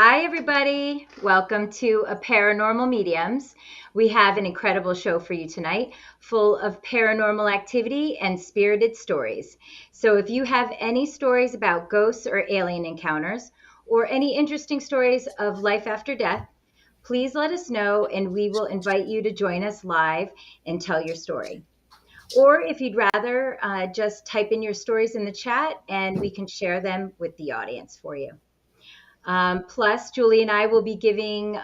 Hi, everybody. Welcome to A Paranormal Mediums. We have an incredible show for you tonight, full of paranormal activity and spirited stories. So if you have any stories about ghosts or alien encounters, or any interesting stories of life after death, please let us know and we will invite you to join us live and tell your story. Or if you'd rather, just type in your stories in the chat and we can share them with the audience for you. Plus, Julie and I will be giving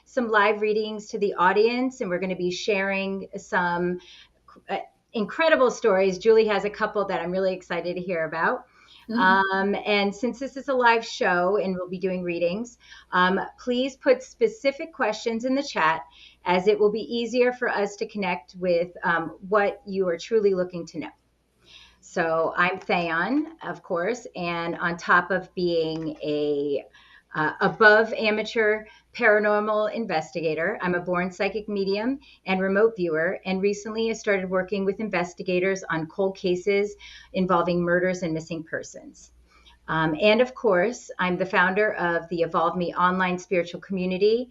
some live readings to the audience, and we're going to be sharing some incredible stories. Julie has a couple that I'm really excited to hear about. And since this is a live show and we'll be doing readings, please put specific questions in the chat, as it will be easier for us to connect with what you are truly looking to know. So I'm Thaon, of course, and on top of being a above amateur paranormal investigator, I'm a born psychic medium and remote viewer, and recently I started working with investigators on cold cases involving murders and missing persons. And of course, I'm the founder of the EvolvMe online spiritual community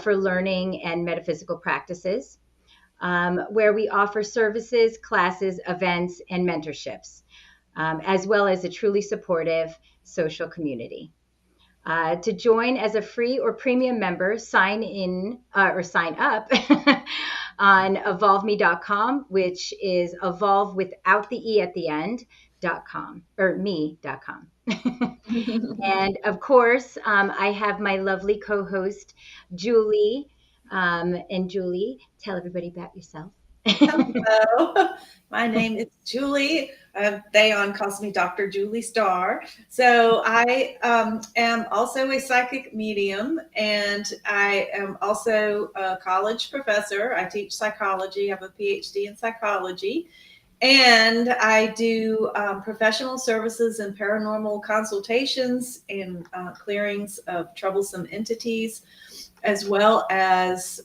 for learning and metaphysical practices. Where we offer services, classes, events, and mentorships, as well as a truly supportive social community. To join as a free or premium member, sign in or sign up on evolveme.com, which is evolve without the E at the end, .com or me.com. And of course, I have my lovely co-host, Julie. And Julie, tell everybody about yourself. Hello, my name is Julie. Thaon calls me Dr. Julie Starr. So I am also a psychic medium, and I am also a college professor. I teach psychology. I have a PhD in psychology. And I do professional services and paranormal consultations and clearings of troublesome entities, as well as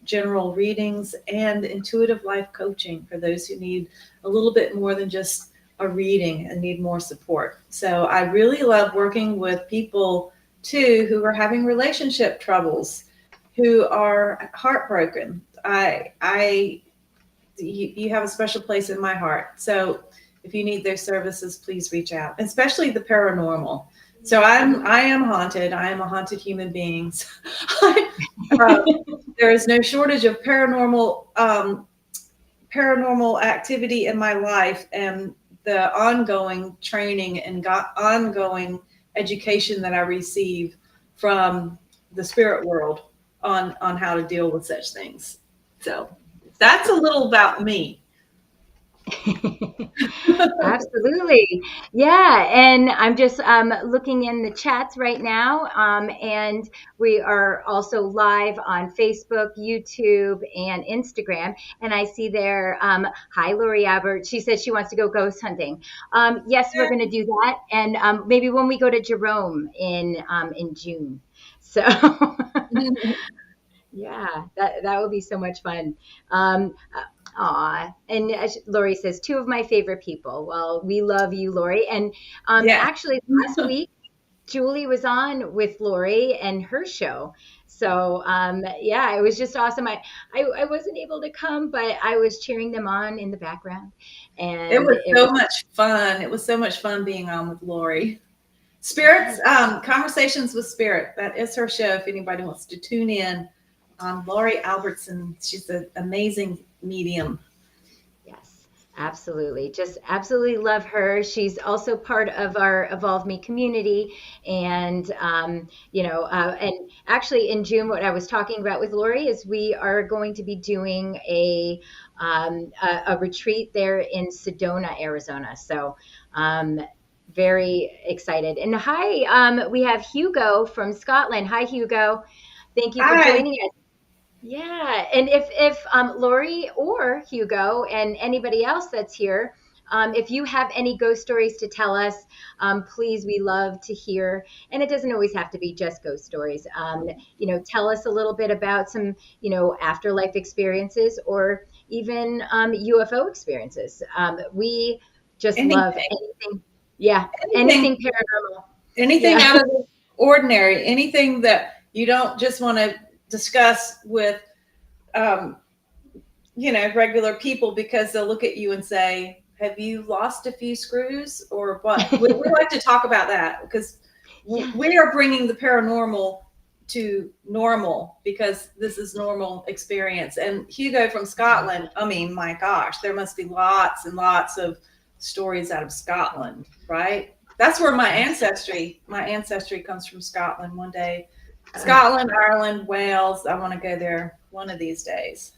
general readings and intuitive life coaching for those who need a little bit more than just a reading and need more support. So I really love working with people too who are having relationship troubles, who are heartbroken. You have a special place in my heart. So if you need their services, please reach out, especially the paranormal. So I am haunted. I am a haunted human being. There is no shortage of paranormal activity in my life, and the ongoing training and ongoing education that I receive from the spirit world on how to deal with such things. So that's a little about me. Absolutely. Yeah. And I'm just looking in the chats right now. And we are also live on Facebook, YouTube, and Instagram. And I see there, hi, Lori Albert. She says she wants to go ghost hunting. Yes, we're going to do that. And maybe when we go to Jerome in June. So yeah, that would be so much fun. Aw, and Lori says, two of my favorite people. Well, we love you, Lori. And actually, last week, Julie was on with Lori and her show. So, yeah, it was just awesome. I wasn't able to come, but I was cheering them on in the background. And it was so much fun. It was so much fun being on with Lori. Spirits, Conversations with Spirit. That is her show. If anybody wants to tune in, Lori Albertson. She's an amazing medium. Yes, absolutely. Just absolutely love her. She's also part of our Evolve Me community. And, and actually in June, what I was talking about with Lori is we are going to be doing a retreat there in Sedona, Arizona. So, very excited. And hi, we have Hugo from Scotland. Hi, Hugo. Thank you for joining us. Yeah, and if Lori or Hugo and anybody else that's here, if you have any ghost stories to tell us, please, we love to hear. And it doesn't always have to be just ghost stories. Tell us a little bit about some, afterlife experiences or even UFO experiences. We just love anything. Yeah, anything paranormal. Anything out of the ordinary, anything that you don't just want to discuss with, um, regular people, because they'll look at you and say, have you lost a few screws or what? We like to talk about that because Yeah. we are bringing the paranormal to normal, because this is normal experience. And Hugo from Scotland, I mean, my gosh, there must be lots and lots of stories out of Scotland, right? That's where my ancestry comes from, Scotland. One day, Scotland, Ireland, Wales. I want to go there one of these days.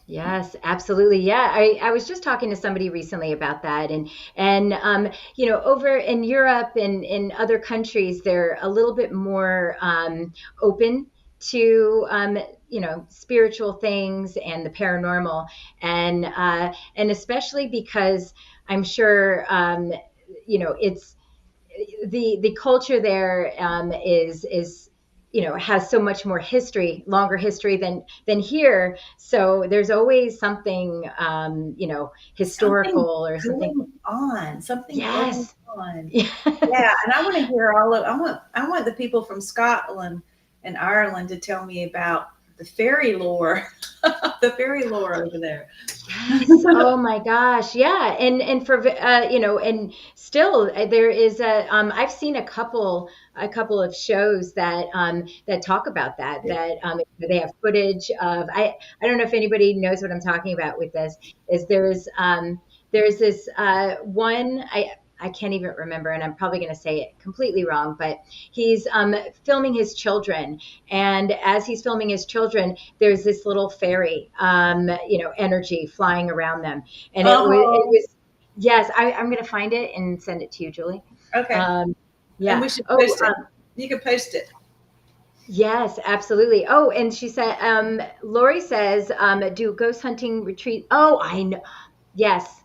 Yes, absolutely. Yeah, I was just talking to somebody recently about that, and over in Europe and in other countries, they're a little bit more open to spiritual things and the paranormal, and especially because I'm sure it's the culture there is has so much more history, longer history than here. So there's always something Something historical or something. going on. Something going Yes. on. Yeah. Yeah, and I want to hear all of. I want the people from Scotland and Ireland to tell me about the fairy lore, the fairy lore over there. Yes. Oh my gosh. Yeah. And for and still there is I've seen a couple of shows that talk about that they have footage of. I don't know if anybody knows what I'm talking about with this. Is there's this one I can't even remember, and I'm probably going to say it completely wrong, but he's filming his children, and as he's filming his children, there's this little fairy, energy flying around them, and it Oh, was yes. I'm going to find it and send it to you, Julie. okay. Um, And yeah. we should Oh, post it. You can post it. yes, absolutely. Oh, and she said, Lori says, do ghost hunting retreat. Oh, I know. Yes,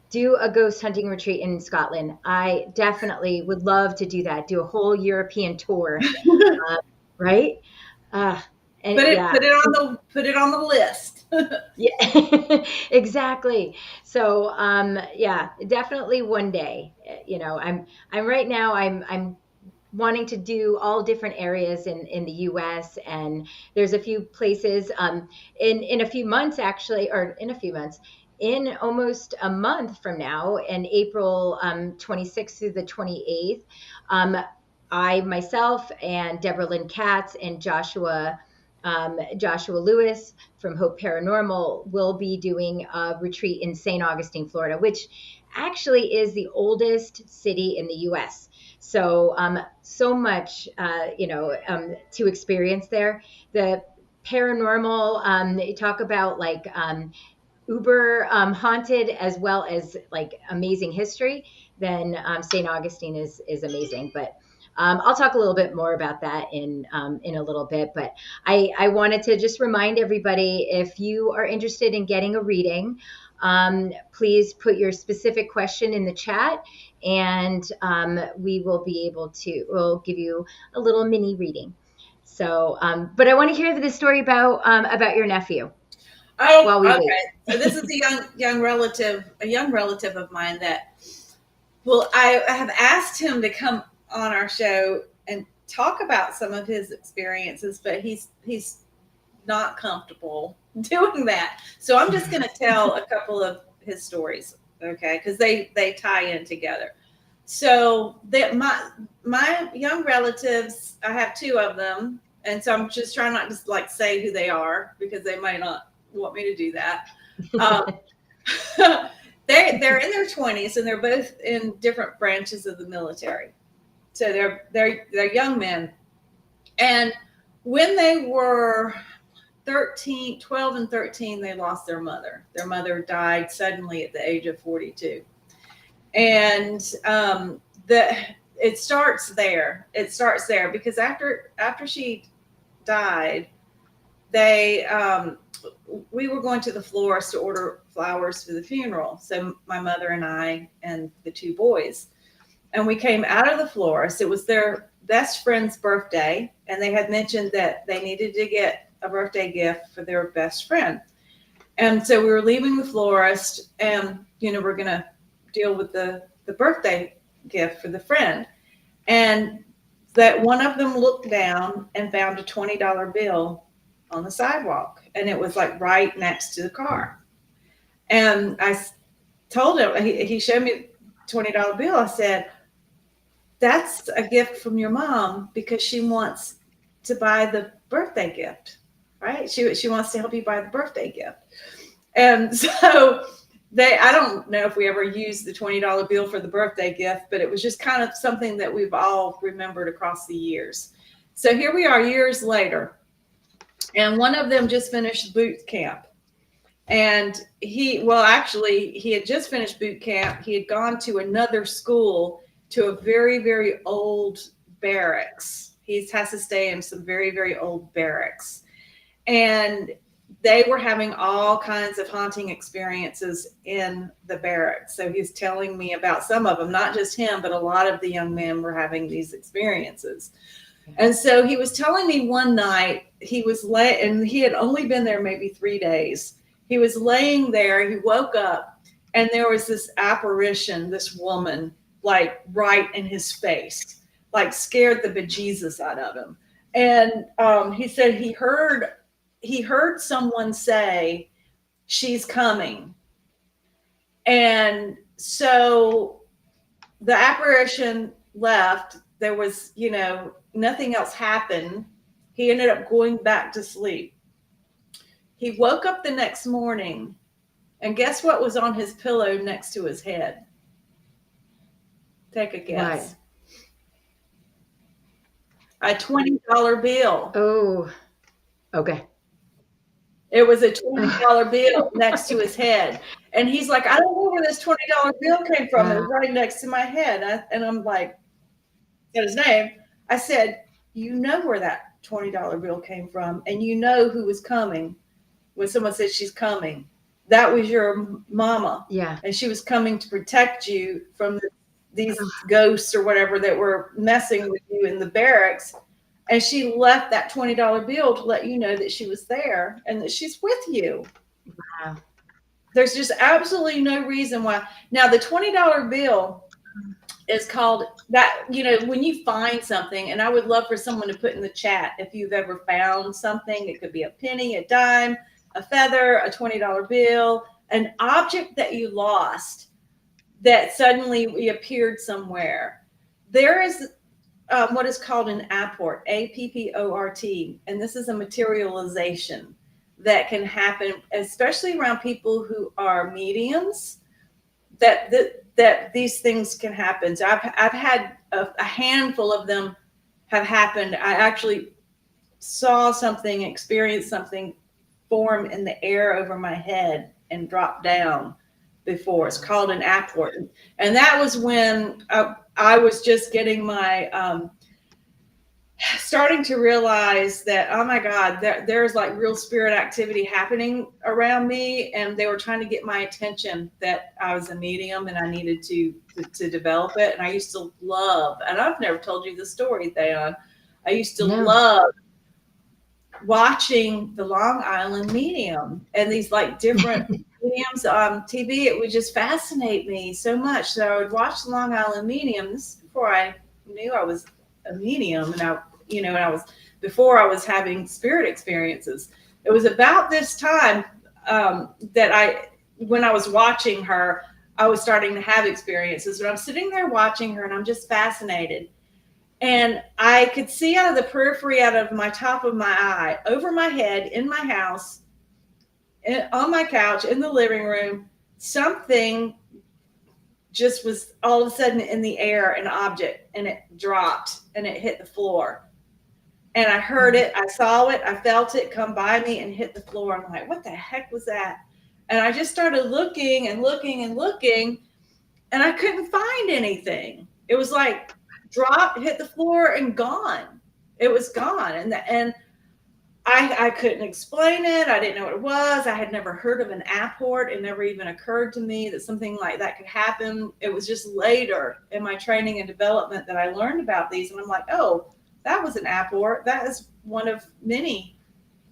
do a ghost hunting retreat in Scotland. I definitely would love to do that. Do a whole European tour, uh, right? Uh, and Put it yeah, put it on the put it on the list. yeah, exactly. So, yeah, definitely one day. I'm right now. I'm wanting to do all different areas in the U.S. and there's a few places in a few months actually, or in a few months, in almost a month from now, in April 26th through the 28th. Um, I myself and Deborah Lynn Katz and Joshua Lewis from Hope Paranormal will be doing a retreat in St. Augustine, Florida, which actually is the oldest city in the U.S. So, so much, to experience there. The paranormal, they talk about like uber haunted as well as like amazing history. Then St. Augustine is amazing. But I'll talk a little bit more about that in a little bit. But I wanted to just remind everybody, if you are interested in getting a reading, please put your specific question in the chat, and we'll give you a little mini reading. So, but I want to hear the story about your nephew Oh, while we wait. okay. So this is a young relative of mine that, well, I have asked him to come on our show and talk about some of his experiences, but he's not comfortable doing that. So I'm just going to tell a couple of his stories, okay? Because they tie in together. So that my young relatives, I have two of them, and so I'm just trying not to like say who they are because they might not want me to do that. Um, they're in their 20s and they're both in different branches of the military. So they're young men. And when they were 13, 12 and 13, they lost their mother. Their mother died suddenly at the age of 42. And it starts there. It starts there because after she died, they we were going to the florist to order flowers for the funeral. So my mother and I and the two boys, and we came out of the florist. It was their best friend's birthday, and they had mentioned that they needed to get a birthday gift for their best friend. And so we were leaving the florist, and we're gonna deal with the birthday gift for the friend. And that one of them looked down and found a $20 bill on the sidewalk, and it was like right next to the car. And I told him, he showed me a $20 bill. I said, that's a gift from your mom because she wants to buy the birthday gift, right? She wants to help you buy the birthday gift. And so I don't know if we ever used the $20 bill for the birthday gift, but it was just kind of something that we've all remembered across the years. So here we are years later, and one of them just finished boot camp. And he had just finished boot camp. He had gone to another school, to a very, very old barracks. He has to stay in some very, very old barracks. And they were having all kinds of haunting experiences in the barracks. So he's telling me about some of them, not just him, but a lot of the young men were having these experiences. And so he was telling me one night he was and he had only been there maybe 3 days. He was laying there, he woke up, and there was this apparition, this woman, like right in his face, like scared the bejesus out of him. And he said he heard someone say, she's coming. And so the apparition left. There was, nothing else happened. He ended up going back to sleep. He woke up the next morning, and guess what was on his pillow next to his head? Take a guess. What? A $20 bill. Oh, okay. It was a $20 bill next to his head. And he's like, I don't know where this $20 bill came from. It was right next to my head. And I'm like, said his name. I said, you know where that $20 bill came from, and you know who was coming when someone said she's coming. That was your mama. Yeah. And she was coming to protect you from these ghosts or whatever that were messing with you in the barracks. And she left that $20 bill to let you know that she was there and that she's with you. Wow. There's just absolutely no reason why. Now, the $20 bill is called that, when you find something, and I would love for someone to put in the chat if you've ever found something. It could be a penny, a dime, a feather, a $20 bill, an object that you lost that suddenly reappeared somewhere. There is what is called an apport, A-P-P-O-R-T, and this is a materialization that can happen, especially around people who are mediums, that these things can happen. So I've had a handful of them have happened. I actually saw something, experienced something form in the air over my head and drop down before. It's called an apport. And that was when I was just getting my, starting to realize that, oh my God, there's like real spirit activity happening around me. And they were trying to get my attention that I was a medium and I needed to develop it. And I used to love, and I've never told you the story, Thayon. I used to love watching the Long Island Medium and these like different mediums on TV. It would just fascinate me so much. So I would watch the Long Island Medium. This is before I knew I was a medium, and before I was having spirit experiences. It was about this time that when I was watching her, I was starting to have experiences. But I'm sitting there watching her, and I'm just fascinated. And I could see out of the periphery, out of my top of my eye, over my head, in my house, on my couch, in the living room, something just was all of a sudden in the air, an object, and it dropped and it hit the floor. And I heard it, I saw it, I felt it come by me and hit the floor. I'm like, what the heck was that? And I just started looking and looking and looking, and I couldn't find anything. It was like dropped, hit the floor, and gone. It was gone. And I couldn't explain it. I didn't know what it was. I had never heard of an apport. It never even occurred to me that something like that could happen. It was just later in my training and development that I learned about these. And I'm like, oh, that was an apport. That is one of many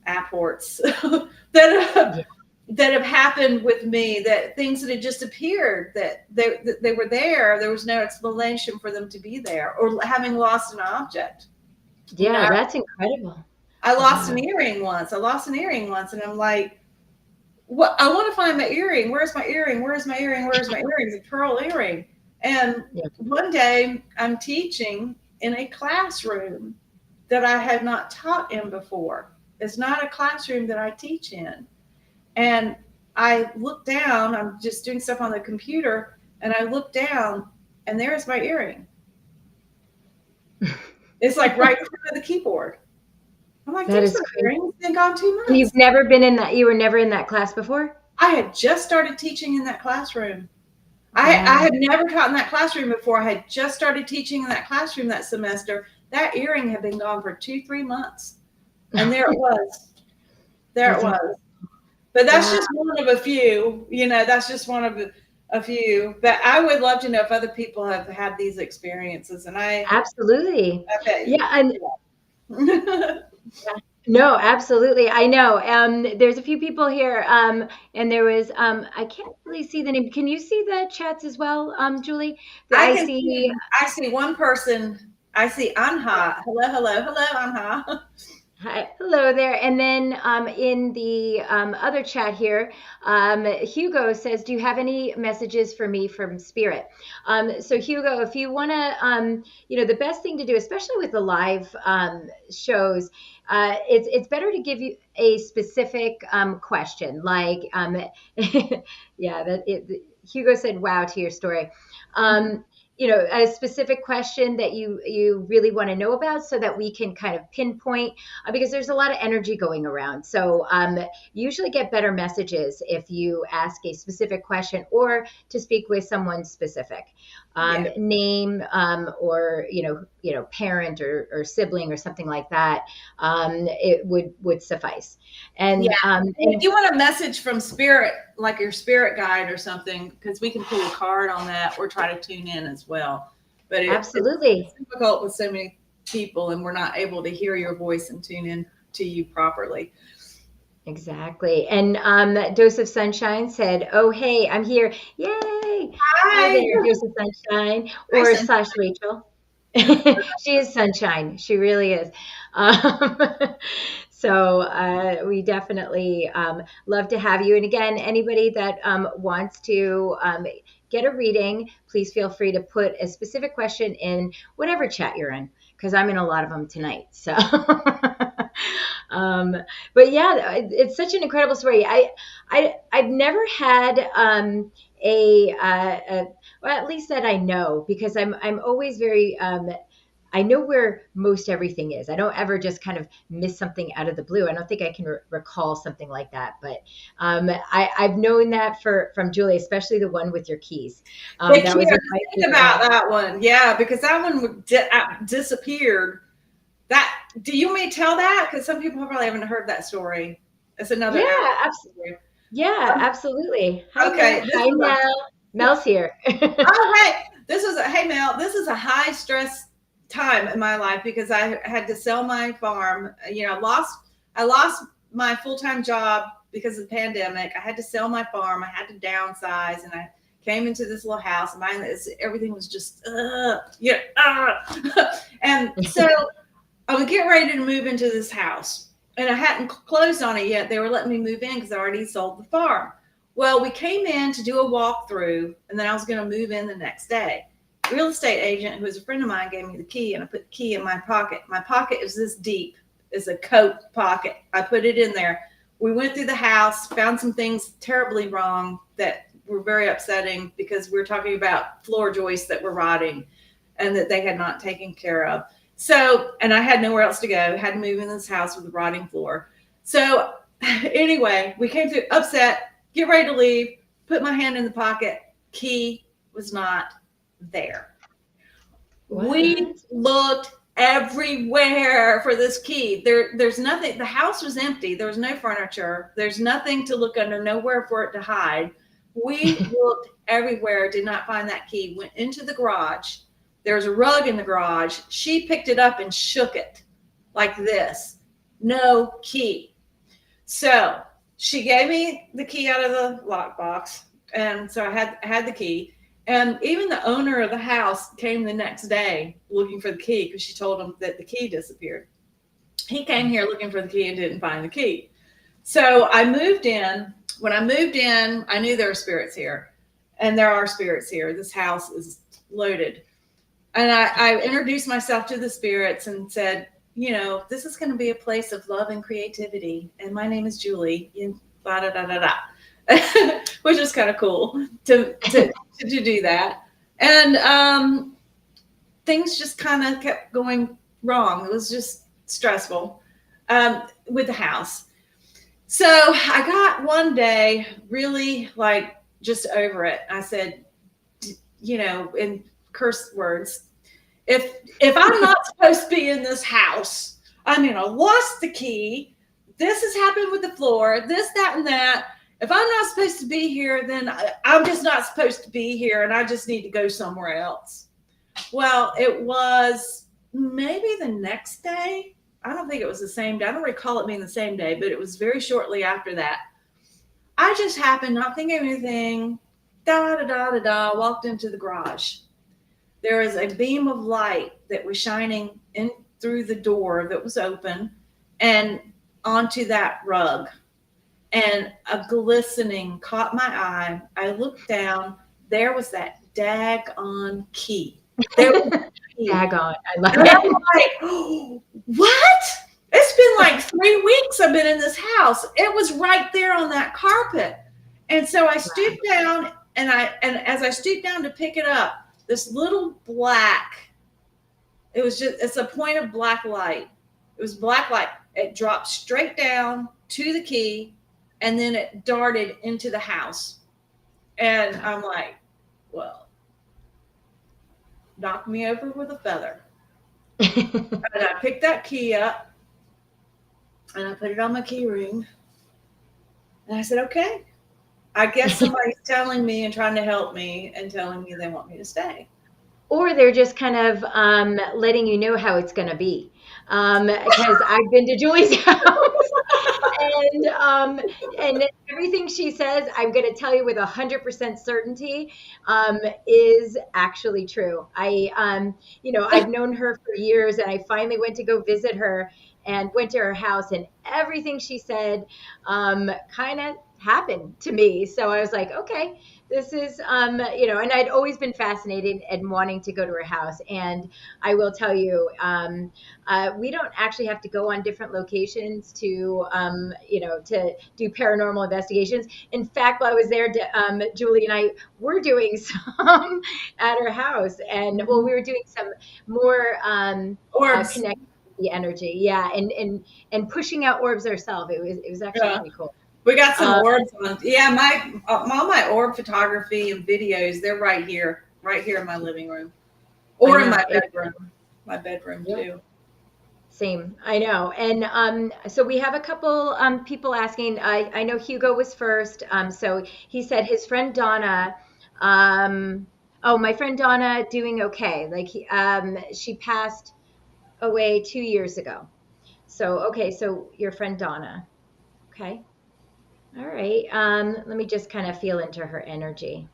apports that that have happened with me, that things that had just appeared, that they were there. There was no explanation for them to be there, or having lost an object. You know, Yeah, that's incredible. I lost Wow. an earring once. I lost an earring once, and I'm like, what? I want to find my earring. Where's my earring? Where's my earring? Where's my earring? It's a pearl earring. And Yeah. one day I'm teaching in a classroom that I had not taught in before. It's not a classroom that I teach in. And I look down, I'm just doing stuff on the computer, and I look down, and there's my earring. It's like right in front of the keyboard. I'm like, That there's is my crazy. earring. It's been gone 2 You've months. never been in that, you were never in that class before? I had just started teaching in that classroom. I Wow. had never taught in that classroom before. I had just started teaching in that classroom that semester. That earring had been gone for 2-3 months. And there it was. There it That's was. But that's wow. just one of a few, that's just one of a few. But I would love to know if other people have had these experiences. And Absolutely. I bet Yeah, and yeah. no, absolutely. I know. There's a few people here, and there was I can't really see the name. Can you see the chats as well, Julie? That I I can see. I see one person. I see Anha. Hello, hello, hello, Anha. Hi, hello there. And then in the other chat here, Hugo says, "Do you have any messages for me from Spirit?" So Hugo, if you want to, the best thing to do, especially with the live shows, it's better to give you a specific question, like, yeah, Hugo said, "Wow" to your story. Um, a specific question that you really want to know about, so that we can kind of pinpoint, because there's a lot of energy going around. So you usually get better messages if you ask a specific question, or to speak with someone specific, Yeah. name, or parent or sibling or something like that. It would suffice. Yeah. And if And you want a message from spirit, like your spirit guide or something, because we can pull a card on that or try to tune in as well. But it's absolutely. difficult with so many people, and we're not able to hear your voice and tune in to you properly. Exactly. And Dose of Sunshine said, "Oh, hey, I'm here. Yay. Hi Hi. there, Dose of Sunshine," Hi, or Sun. slash Rachel. She is sunshine. She really is. Um, so we definitely love to have you. And again, anybody that wants to get a reading, please feel free to put a specific question in whatever chat you're in, because I'm in a lot of them tonight. So, um, but yeah, it's such an incredible story. I've never had well, at least that I know, because I'm always very I know where most everything is. I don't ever just kind of miss something out of the blue. I don't think I can recall something like that, but I've known that from Julie, especially the one with your keys. The That was key, one of my think favorite about ones. that one. Yeah, because that one disappeared. That, do you want me to tell that? Because some people probably haven't heard that story. It's another Yeah, hour abs- story. yeah, absolutely. Hi, Okay, this Hi, is a Mel. Mel's here. hey, hey Mel, this is a high stress time in my life because I had to sell my farm. I lost my full time job because of the pandemic. I had to sell my farm. I had to downsize, and I came into this little house, and everything was just and so I was getting ready to move into this house, and I hadn't closed on it yet. They were letting me move in because I already sold the farm. Well, we came in to do a walkthrough, and then I was going to move in the next day. The real estate agent, who was a friend of mine, gave me the key, and I put the key in my pocket. My pocket is this deep, it's a coat pocket. I put it in there. We went through the house, found some things terribly wrong that were very upsetting, because we were talking about floor joists that were rotting and that they had not taken care of. So, and I had nowhere else to go, had to move in this house with a rotting floor. So, anyway, we came through upset, get ready to leave, put my hand in the pocket, key was not there. We What? looked everywhere for this key. There's nothing. The house was empty. There was no furniture. There's nothing to look under, nowhere for it to hide. We looked everywhere, did not find that key. Went into the garage. There was a rug in the garage. She picked it up and shook it like this. No key. So she gave me the key out of the lockbox, and so I had the key. And even the owner of the house came the next day looking for the key because she told him that the key disappeared. He came here looking for the key and didn't find the key. So I moved in. When I moved in, I knew there were spirits here, and there are spirits here. This house is loaded. And I introduced myself to the spirits and said, this is going to be a place of love and creativity. And my name is Julie. Da da da da da, which is kind of cool to do that. And things just kind of kept going wrong. It was just stressful with the house. So I got one day really like just over it. I said, in curse words, if I'm not supposed to be in this house, I mean, I lost the key. This has happened with the floor, this, that, and that. If I'm not supposed to be here, then I'm just not supposed to be here, and I just need to go somewhere else. Well, it was maybe the next day. I don't think it was the same day. I don't recall it being the same day, but it was very shortly after that. I just happened, not thinking of anything, da da da da da, walked into the garage. There was a beam of light that was shining in through the door that was open and onto that rug. And a glistening caught my eye. I looked down. There was that daggone key. There was the key. Daggone. I love And I'm it. like, oh, what? It's been like 3 weeks I've been in this house. It was right there on that carpet. And so I stooped down, and as I stooped down to pick it up, this little black, it's a point of black light. It was black light. It dropped straight down to the key, and then it darted into the house. And I'm like, well, knock me over with a feather. And I picked that key up, and I put it on my key ring. And I said, okay, I guess somebody's telling me and trying to help me and telling me they want me to stay. Or they're just kind of letting you know how it's going to be. Because I've been to Julie's house, and everything she says, I'm going to tell you with 100% certainty, is actually true. I've known her for years, and I finally went to go visit her and went to her house, and everything she said kind of happened to me. So I was like, okay, this is, and I'd always been fascinated and wanting to go to her house. And I will tell you, we don't actually have to go on different locations to do paranormal investigations. In fact, while I was there, Julie and I were doing some at her house, and well, we were doing some more Orbs. connecting with the energy, yeah, and pushing out orbs ourselves. It was actually Yeah. pretty cool. We got some orbs on. Yeah, all my orb photography and videos, they're right here in my living room, or in my bedroom. My bedroom too. Same, I know. And so we have a couple people asking. I know Hugo was first. So he said his friend Donna. Oh, my friend Donna doing okay. Like she passed away 2 years ago. So okay, so your friend Donna. Okay. All right. Let me just kind of feel into her energy.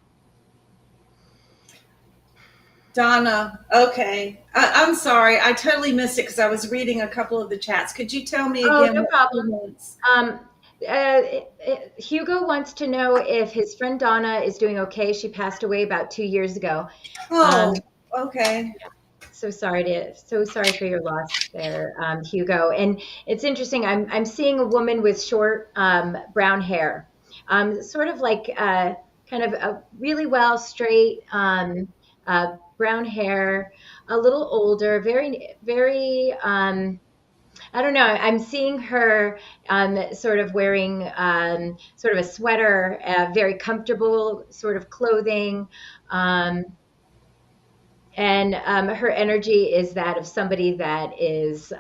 Donna, okay. I'm sorry. I totally missed it because I was reading a couple of the chats. Could you tell me Oh, again no what problem. she wants? Hugo wants to know if his friend Donna is doing okay. She passed away about 2 years ago. Oh, okay. So sorry for your loss there, Hugo. And it's interesting. I'm seeing a woman with short brown hair, sort of like kind of a really well straight brown hair, a little older, very very. I don't know. I'm seeing her sort of wearing sort of a sweater, very comfortable sort of clothing. Um, and her energy is that of somebody that is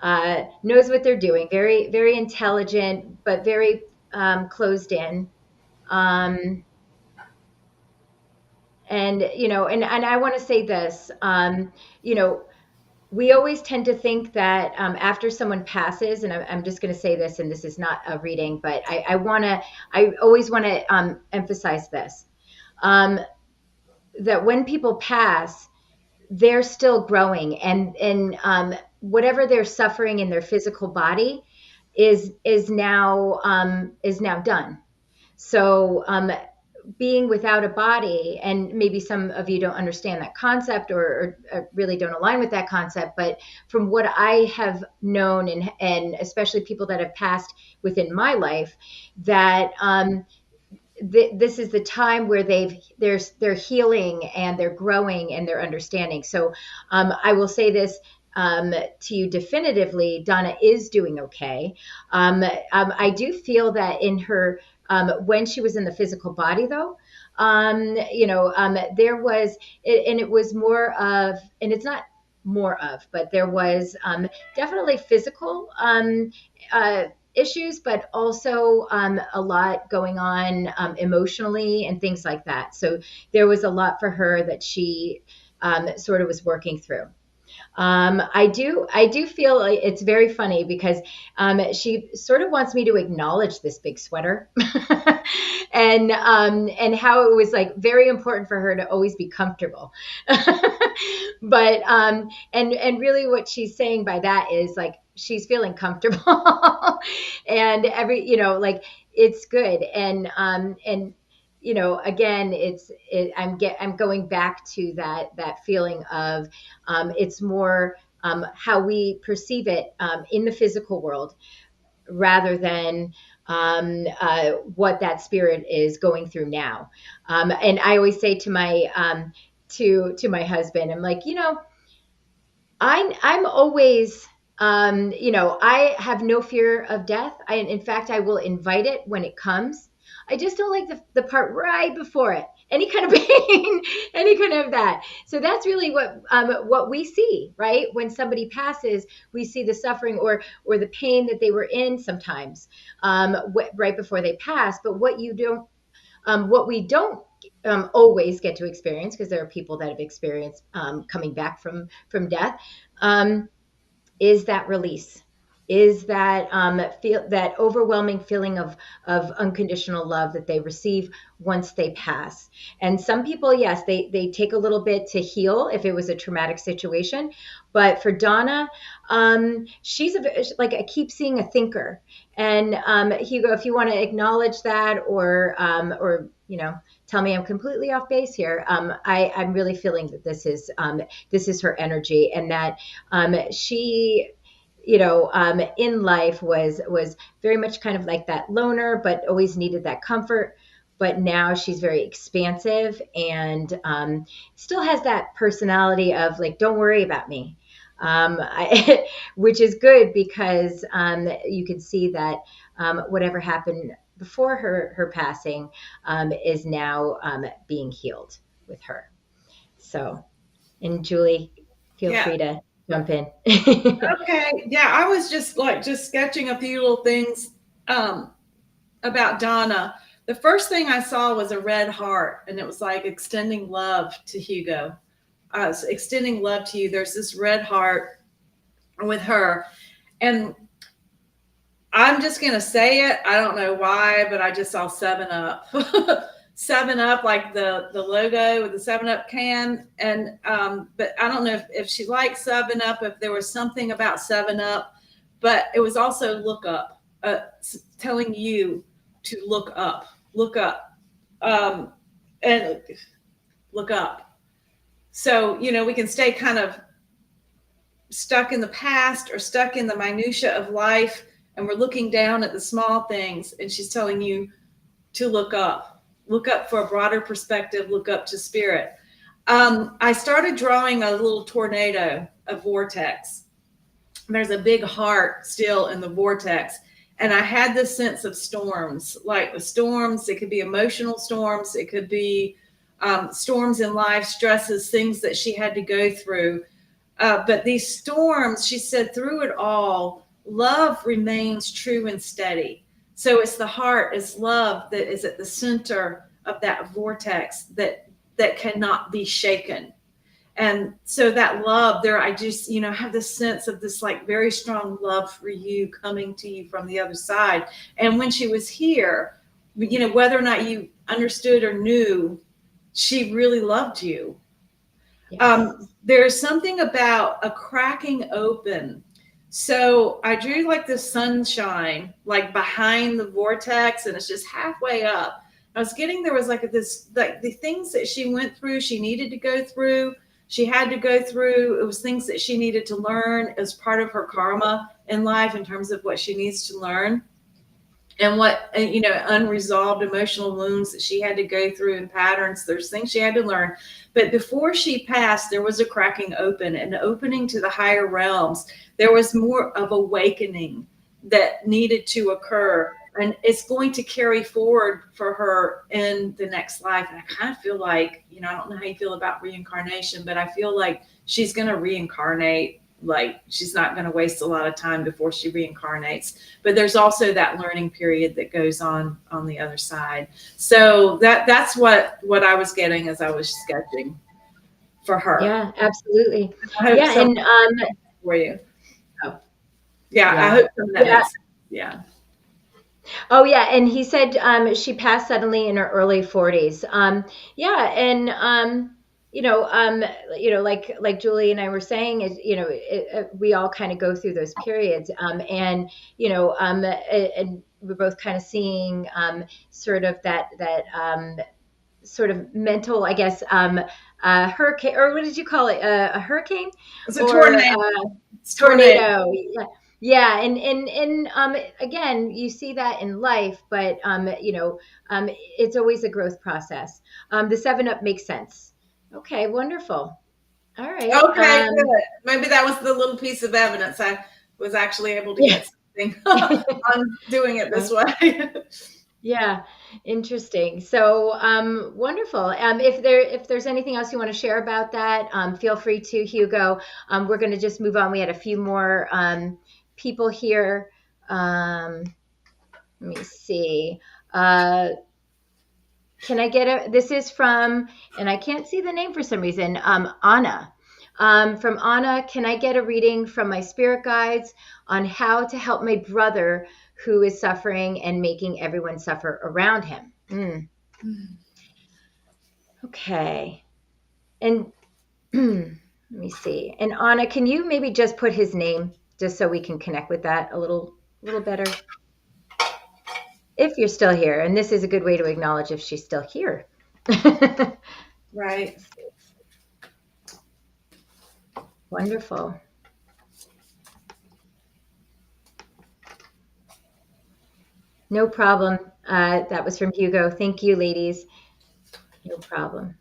knows what they're doing, very very intelligent, but very closed in. Um, and I want to say this, you know we always tend to think that after someone passes, and I'm just going to say this, and this is not a reading, but I always want to emphasize this, um, that when people pass, they're still growing, and whatever they're suffering in their physical body is now done. So being without a body, and maybe some of you don't understand that concept, or really don't align with that concept, but from what I have known, and especially people that have passed within my life, that this is the time where they're healing, and they're growing, and they're understanding. So I will say this to you definitively: Donna is doing okay. I do feel that in her, when she was in the physical body, though, there was, and it was more of, and it's not more of, but there was definitely physical issues, but also a lot going on emotionally and things like that. So there was a lot for her that she sort of was working through. I do feel like it's very funny because she sort of wants me to acknowledge this big sweater, and how it was like very important for her to always be comfortable. But and really what she's saying by that is like she's feeling comfortable, and like it's good, and again, I'm going back to that feeling of it's more how we perceive it in the physical world, rather than what that spirit is going through now. And I always say to my to my husband, I'm like, I'm always, I have no fear of death. In fact, I will invite it when it comes. I just don't like the part right before it. Any kind of pain, any kind of that. So that's really what we see, right? When somebody passes, we see the suffering, or the pain that they were in sometimes, right before they pass. But what we don't always get to experience, because there are people that have experienced coming back from death, um, is that release, is that feel that overwhelming feeling of unconditional love that they receive once they pass. And some people, yes, they take a little bit to heal if it was a traumatic situation, but for Donna, she's like, I keep seeing a thinker. And Hugo, if you want to acknowledge that, or tell me I'm completely off base here, I'm really feeling that this is her energy, and that she, in life was very much kind of like that loner, but always needed that comfort. But now she's very expansive, and still has that personality of like, don't worry about me, which is good, because you can see that whatever happened before her passing is now being healed with her. So, and Julie, feel Yeah. free to jump in. Okay. Yeah, I was just sketching a few little things um, about Donna. The first thing I saw was a red heart, and it was like extending love to Hugo. Extending love to you. There's this red heart with her, and I'm just gonna say it. I don't know why, but I just saw Seven Up. Seven Up, like the logo with the Seven Up can, and but I don't know if she likes Seven Up, if there was something about Seven Up, but it was also look up, telling you to look up, and look up. So we can stay kind of stuck in the past or stuck in the minutia of life, and we're looking down at the small things, and she's telling you to look up for a broader perspective, look up to spirit. I started drawing a little tornado, a vortex. There's a big heart still in the vortex, and I had this sense of storms, like the storms. It could be emotional storms, it could be storms in life, stresses, things that she had to go through. But these storms, she said, through it all, love remains true and steady. So it's the heart, it's love that is at the center of that vortex that cannot be shaken. And so that love there, I just, have this sense of this like very strong love for you coming to you from the other side. And when she was here, whether or not you understood or knew, she really loved you. Yes. There's something about a cracking open. So I drew like the sunshine, like behind the vortex, and it's just halfway up. I was getting there was like this, like the things that she went through, she needed to go through, she had to go through. It was things that she needed to learn as part of her karma in life in terms of what she needs to learn and what unresolved emotional wounds that she had to go through and patterns. There's things she had to learn, but before she passed, there was a cracking open, an opening to the higher realms. There was more of awakening that needed to occur, and it's going to carry forward for her in the next life. And I kind of feel like, I don't know how you feel about reincarnation, but I feel like she's going to reincarnate. Like she's not going to waste a lot of time before she reincarnates, but there's also that learning period that goes on the other side. So that's what I was getting as I was sketching for her. Yeah, absolutely. I hope Yeah, and for you. oh, Yeah, I yeah. hope some of that Yeah. makes sense. Yeah. Oh yeah, and he said she passed suddenly in her early 40s. Yeah, and like Julie and I were saying, is we all kind of go through those periods, and and we're both kind of seeing sort of that sort of mental, I guess, hurricane, or what did you call it, a hurricane It's a or tornado. tornado. Yeah. Yeah, and again, you see that in life, but it's always a growth process. The 7 Up makes sense. Okay, wonderful. All right. Okay, good. Maybe that was the little piece of evidence I was actually able to Yeah. get something on doing it this way. Yeah, interesting. So wonderful. If there's anything else you want to share about that, feel free to, Hugo. We're going to just move on. We had a few more people here. Let me see. Can I get this is from, and I can't see the name for some reason, Anna. From Anna, can I get a reading from my spirit guides on how to help my brother who is suffering and making everyone suffer around him? Okay. And let me see. And Anna, can you maybe just put his name just so we can connect with that a little better? If you're still here, and this is a good way to acknowledge if she's still here. Right. Wonderful. No problem. That was from Hugo. Thank you, ladies. No problem.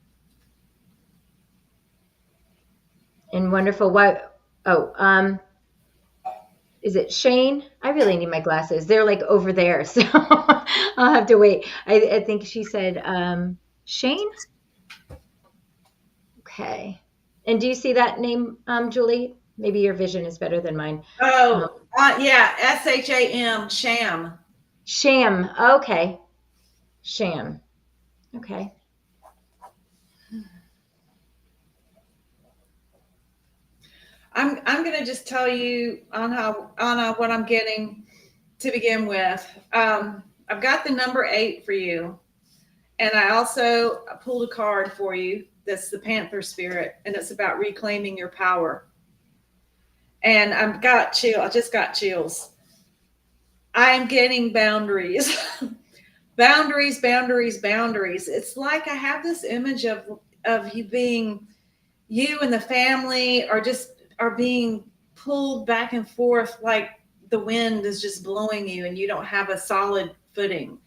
And wonderful. What? Oh, is it Shane? I really need my glasses. They're like over there, so I'll have to wait. I think she said Shane. Okay. And do you see that name, Julie? Maybe your vision is better than mine. Oh, yeah, SHAM, sham. Sham. Okay. Sham. Okay. I'm gonna just tell you on what I'm getting to begin with. I've got the number 8 for you, and I also pulled a card for you. That's the Panther spirit, and it's about reclaiming your power. And I just got chills. I am getting boundaries. Boundaries, boundaries, boundaries. It's like I have this image of you and the family are being pulled back and forth like the wind is just blowing you and you don't have a solid footing.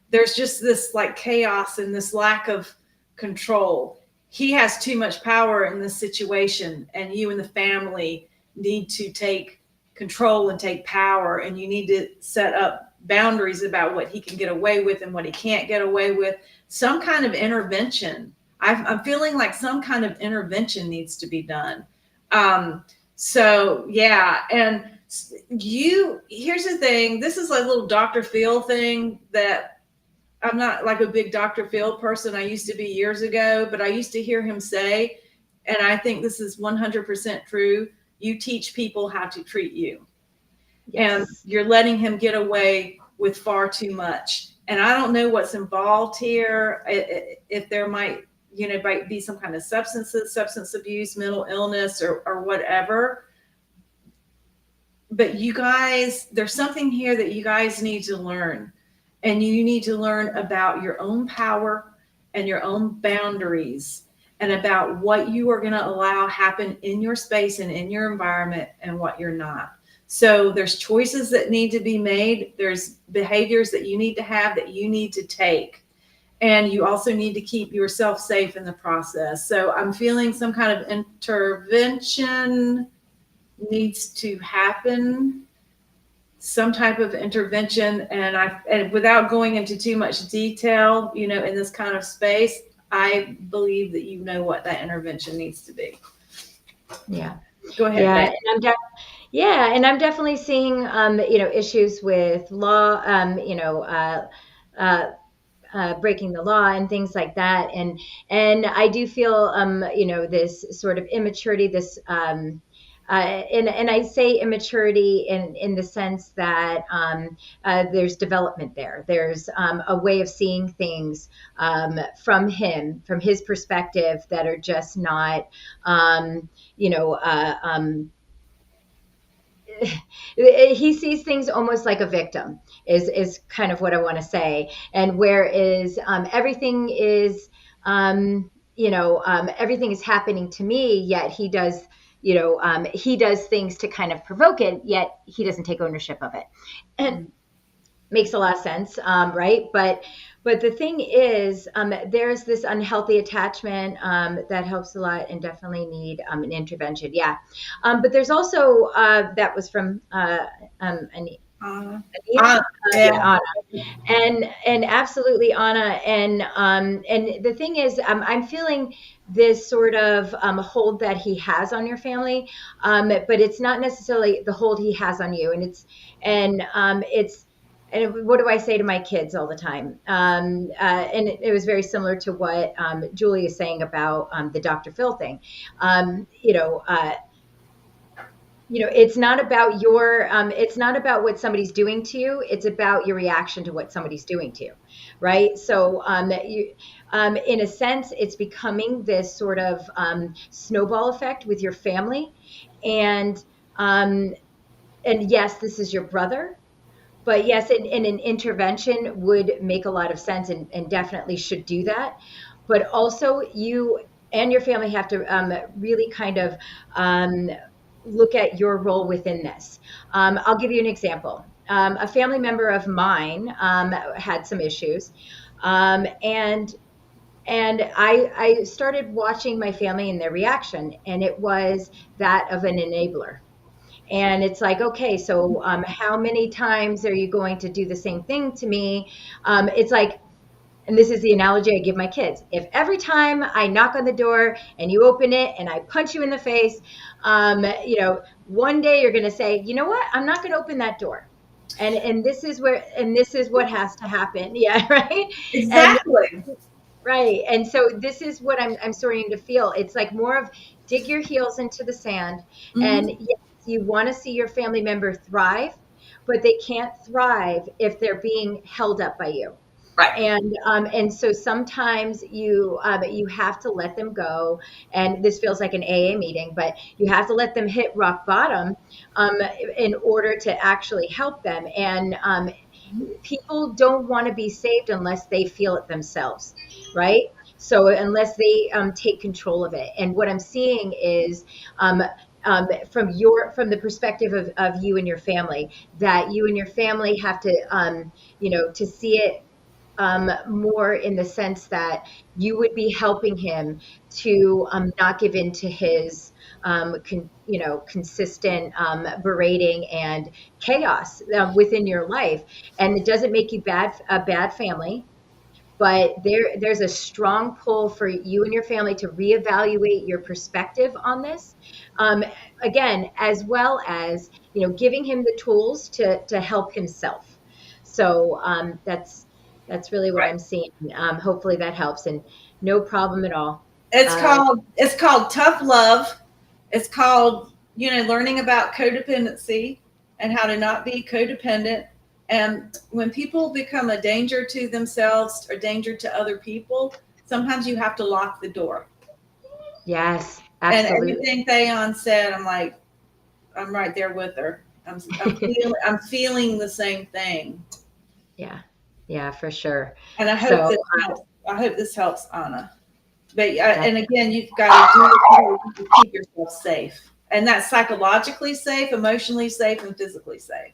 There's just this like chaos and this lack of control. He has too much power in this situation, and you and the family need to take control and take power, and you need to set up boundaries about what he can get away with and what he can't get away with. Some kind of intervention. I'm feeling like some kind of intervention needs to be done. So yeah, and here's the thing. This is like a little Dr. Phil thing that I'm not like a big Dr. Phil person. I used to be years ago, but I used to hear him say, and I think this is 100% true, you teach people how to treat you. And Yes. you're letting him get away with far too much. And I don't know what's involved here. If there might, might be some kind of substance abuse, mental illness, or whatever. But you guys, there's something here that you guys need to learn. And you need to learn about your own power and your own boundaries, and about what you are going to allow happen in your space and in your environment, and what you're not. So there's choices that need to be made. There's behaviors that you need to have, that you need to take. And you also need to keep yourself safe in the process. So I'm feeling some kind of intervention needs to happen, some type of intervention. And without going into too much detail, in this kind of space, I believe that you know what that intervention needs to be. Yeah. Go ahead, Yeah. Dave. And I'm definitely seeing, issues with law, uh, breaking the law and things like that. And I do feel, this sort of immaturity, this, and I say immaturity in the sense that there's development there. There's a way of seeing things from his perspective, that are just not, um, you know, uh, um, he sees things almost like a victim, is kind of what I want to say. And whereas everything is, everything is happening to me, yet he does things to kind of provoke it, yet he doesn't take ownership of it. And makes a lot of sense, right? But the thing is, there's this unhealthy attachment that helps a lot, and definitely need an intervention. Yeah, but there's also that was from Anita. Uh, Yeah, yeah. and absolutely, Anna. And the thing is, I'm feeling this sort of hold that he has on your family, but it's not necessarily the hold he has on you. And what do I say to my kids all the time? And it was very similar to what Julie is saying about the Dr. Phil thing. Um, you know, uh, it's not about it's not about what somebody's doing to you. It's about your reaction to what somebody's doing to you, right? So in a sense, it's becoming this sort of snowball effect with your family. And um, and yes, this is your brother, but yes, and an intervention would make a lot of sense, and definitely should do that. But also, you and your family have to really kind of um, look at your role within this. I'll give you an example. A family member of mine had some issues, and I started watching my family and their reaction, and it was that of an enabler. And it's like, okay, so how many times are you going to do the same thing to me? It's like, and this is the analogy I give my kids. If every time I knock on the door and you open it and I punch you in the face, one day you're going to say, you know what? I'm not going to open that door. And this is what has to happen. Yeah, right. And Exactly. right. And so this is what I'm starting to feel. It's like more of dig your heels into the sand. And Hmm. yes, you want to see your family member thrive, but they can't thrive if they're being held up by you. Right. And so sometimes you have to let them go. And this feels like an AA meeting, but you have to let them hit rock bottom um, in order to actually help them. And people don't want to be saved unless they feel it themselves, right? So unless they take control of it. And what I'm seeing is from the perspective of you and your family, that you and your family have to to see it more in the sense that you would be helping him to not give in to his consistent berating and chaos within your life. And it doesn't make you a bad family, but there's a strong pull for you and your family to reevaluate your perspective on this, um, again, as well as giving him the tools to help himself. So that's really what Right. I'm seeing. Hopefully that helps, and no problem at all. Uh, it's called tough love. It's called, learning about codependency and how to not be codependent. And when people become a danger to themselves or danger to other people, sometimes you have to lock the door. yes, And absolutely. everything Thayon said, I'm like, I'm right there with her. I'm feeling the same thing. Yeah, yeah, for sure. And I hope So this helps. I hope this helps, Anna. But that, and again, you've got to do what you do to keep yourself safe, and that's psychologically safe, emotionally safe, and physically safe.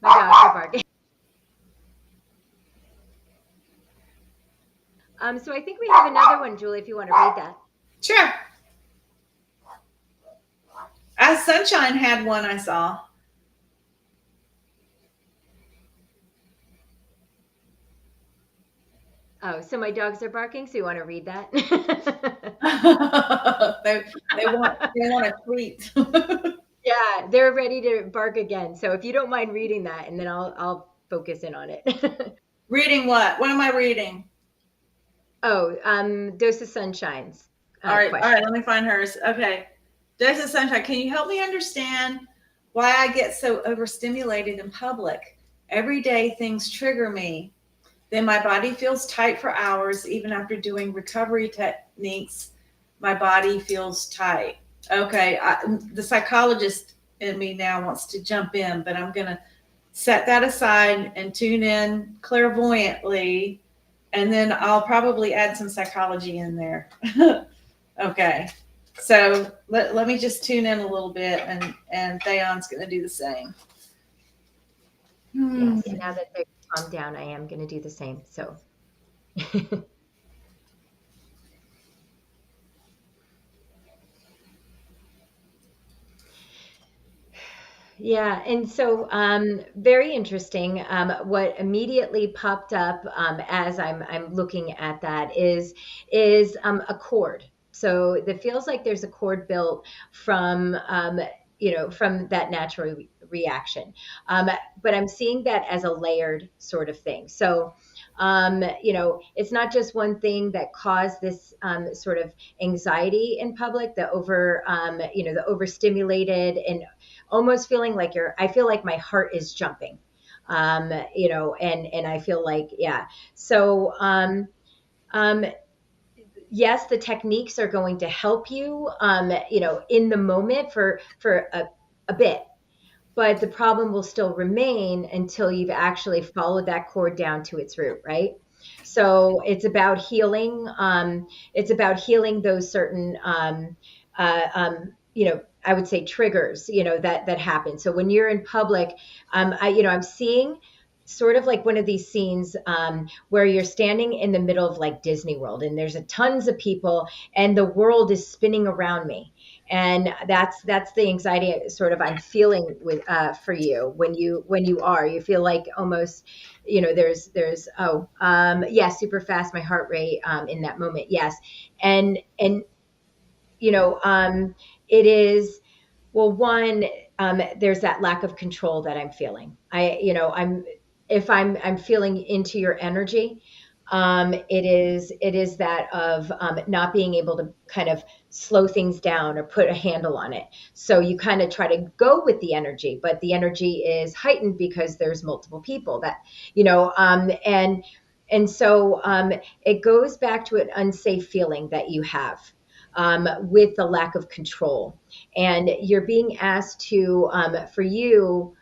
my dogs are barking. So I think we have another one, Julie, if you want to read that. Sure. As Sunshine had one I saw. Oh, so my dogs are barking, so you want to read that? They want a treat. Yeah, they're ready to bark again. So if you don't mind reading that, and then I'll focus in on it. Reading what? What am I reading? Oh, Dose of Sunshine's All right, all right. question. Let me find hers. Okay, Dose of Sunshine. Can you help me understand why I get so overstimulated in public? Every day things trigger me. Then my body feels tight for hours. Even after doing recovery techniques, my body feels tight. Okay, the psychologist in me now wants to jump in, but I'm going to set that aside and tune in clairvoyantly, and then I'll probably add some psychology in there. Okay, so let me just tune in a little bit, and Thayon's going to do the same. Hmm. Yes, now that they're calmed down, I am going to do the same. So, yeah, and so very interesting. What immediately popped up as I'm looking at that is a cord. So it feels like there's a cord built from from that natural reaction. But I'm seeing that as a layered sort of thing. So it's not just one thing that caused this sort of anxiety in public, the the overstimulated and almost feeling like I feel like my heart is jumping, and I feel like, yeah. So, um, yes, the techniques are going to help you, in the moment for a bit, but the problem will still remain until you've actually followed that cord down to its root, right? So it's about healing. It's about healing those certain, I would say triggers, that happen. So when you're in public, I'm seeing sort of like one of these scenes where you're standing in the middle of like Disney World, and there's a tons of people, and the world is spinning around me, and that's the anxiety sort of I'm feeling with for you when you feel like almost there's yeah, super fast my heart rate in that moment, yes. And you know it is, well, one, there's that lack of control that I'm feeling. I'm if I'm feeling into your energy, it is that of not being able to kind of slow things down or put a handle on it. So you kind of try to go with the energy, but the energy is heightened because there's multiple people that and so it goes back to an unsafe feeling that you have with the lack of control, and you're being asked to for you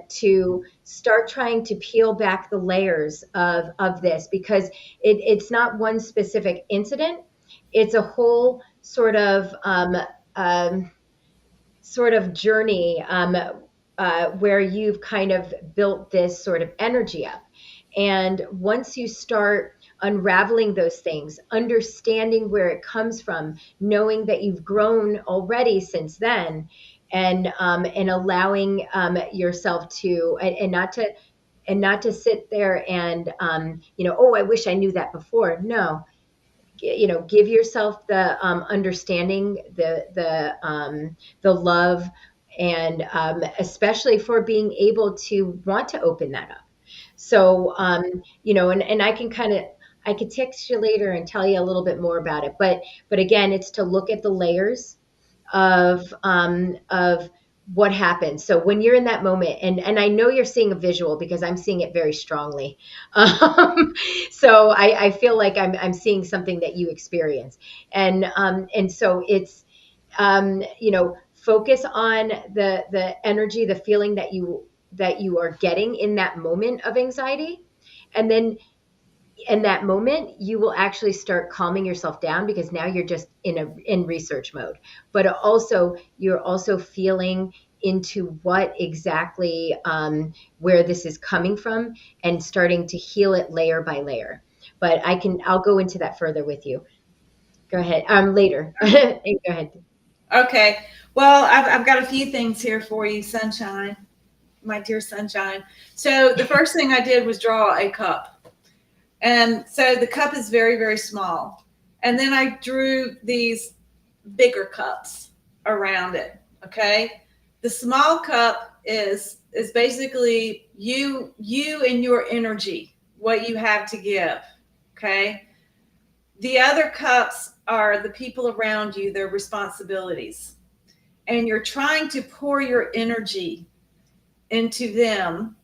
to start trying to peel back the layers of this, because it's not one specific incident. It's a whole um, sort of journey where you've kind of built this sort of energy up. And once you start unraveling those things, understanding where it comes from, knowing that you've grown already since then, and allowing yourself to, and not to sit there and oh, I wish I knew that before. No, give yourself the understanding, the love, and especially for being able to want to open that up. So, and I can I could text you later and tell you a little bit more about it. But again, it's to look at the layers of what happens. So when you're in that moment, and I know you're seeing a visual because I'm seeing it very strongly. Um, so I feel like I'm seeing something that you experience, and so it's focus on the energy, the feeling that you are getting in that moment of anxiety, and then in that moment you will actually start calming yourself down because now you're just in research mode, but also you're also feeling into what exactly where this is coming from and starting to heal it layer by layer. But I'll go into that further with you. Go ahead later. Go ahead. Okay. Well, I've got a few things here for you, Sunshine, my dear Sunshine. So the first thing I did was draw a cup. And so the cup is very, very small. And then I drew these bigger cups around it. Okay. The small cup is basically you and your energy, what you have to give. Okay. The other cups are the people around you, their responsibilities. And you're trying to pour your energy into them.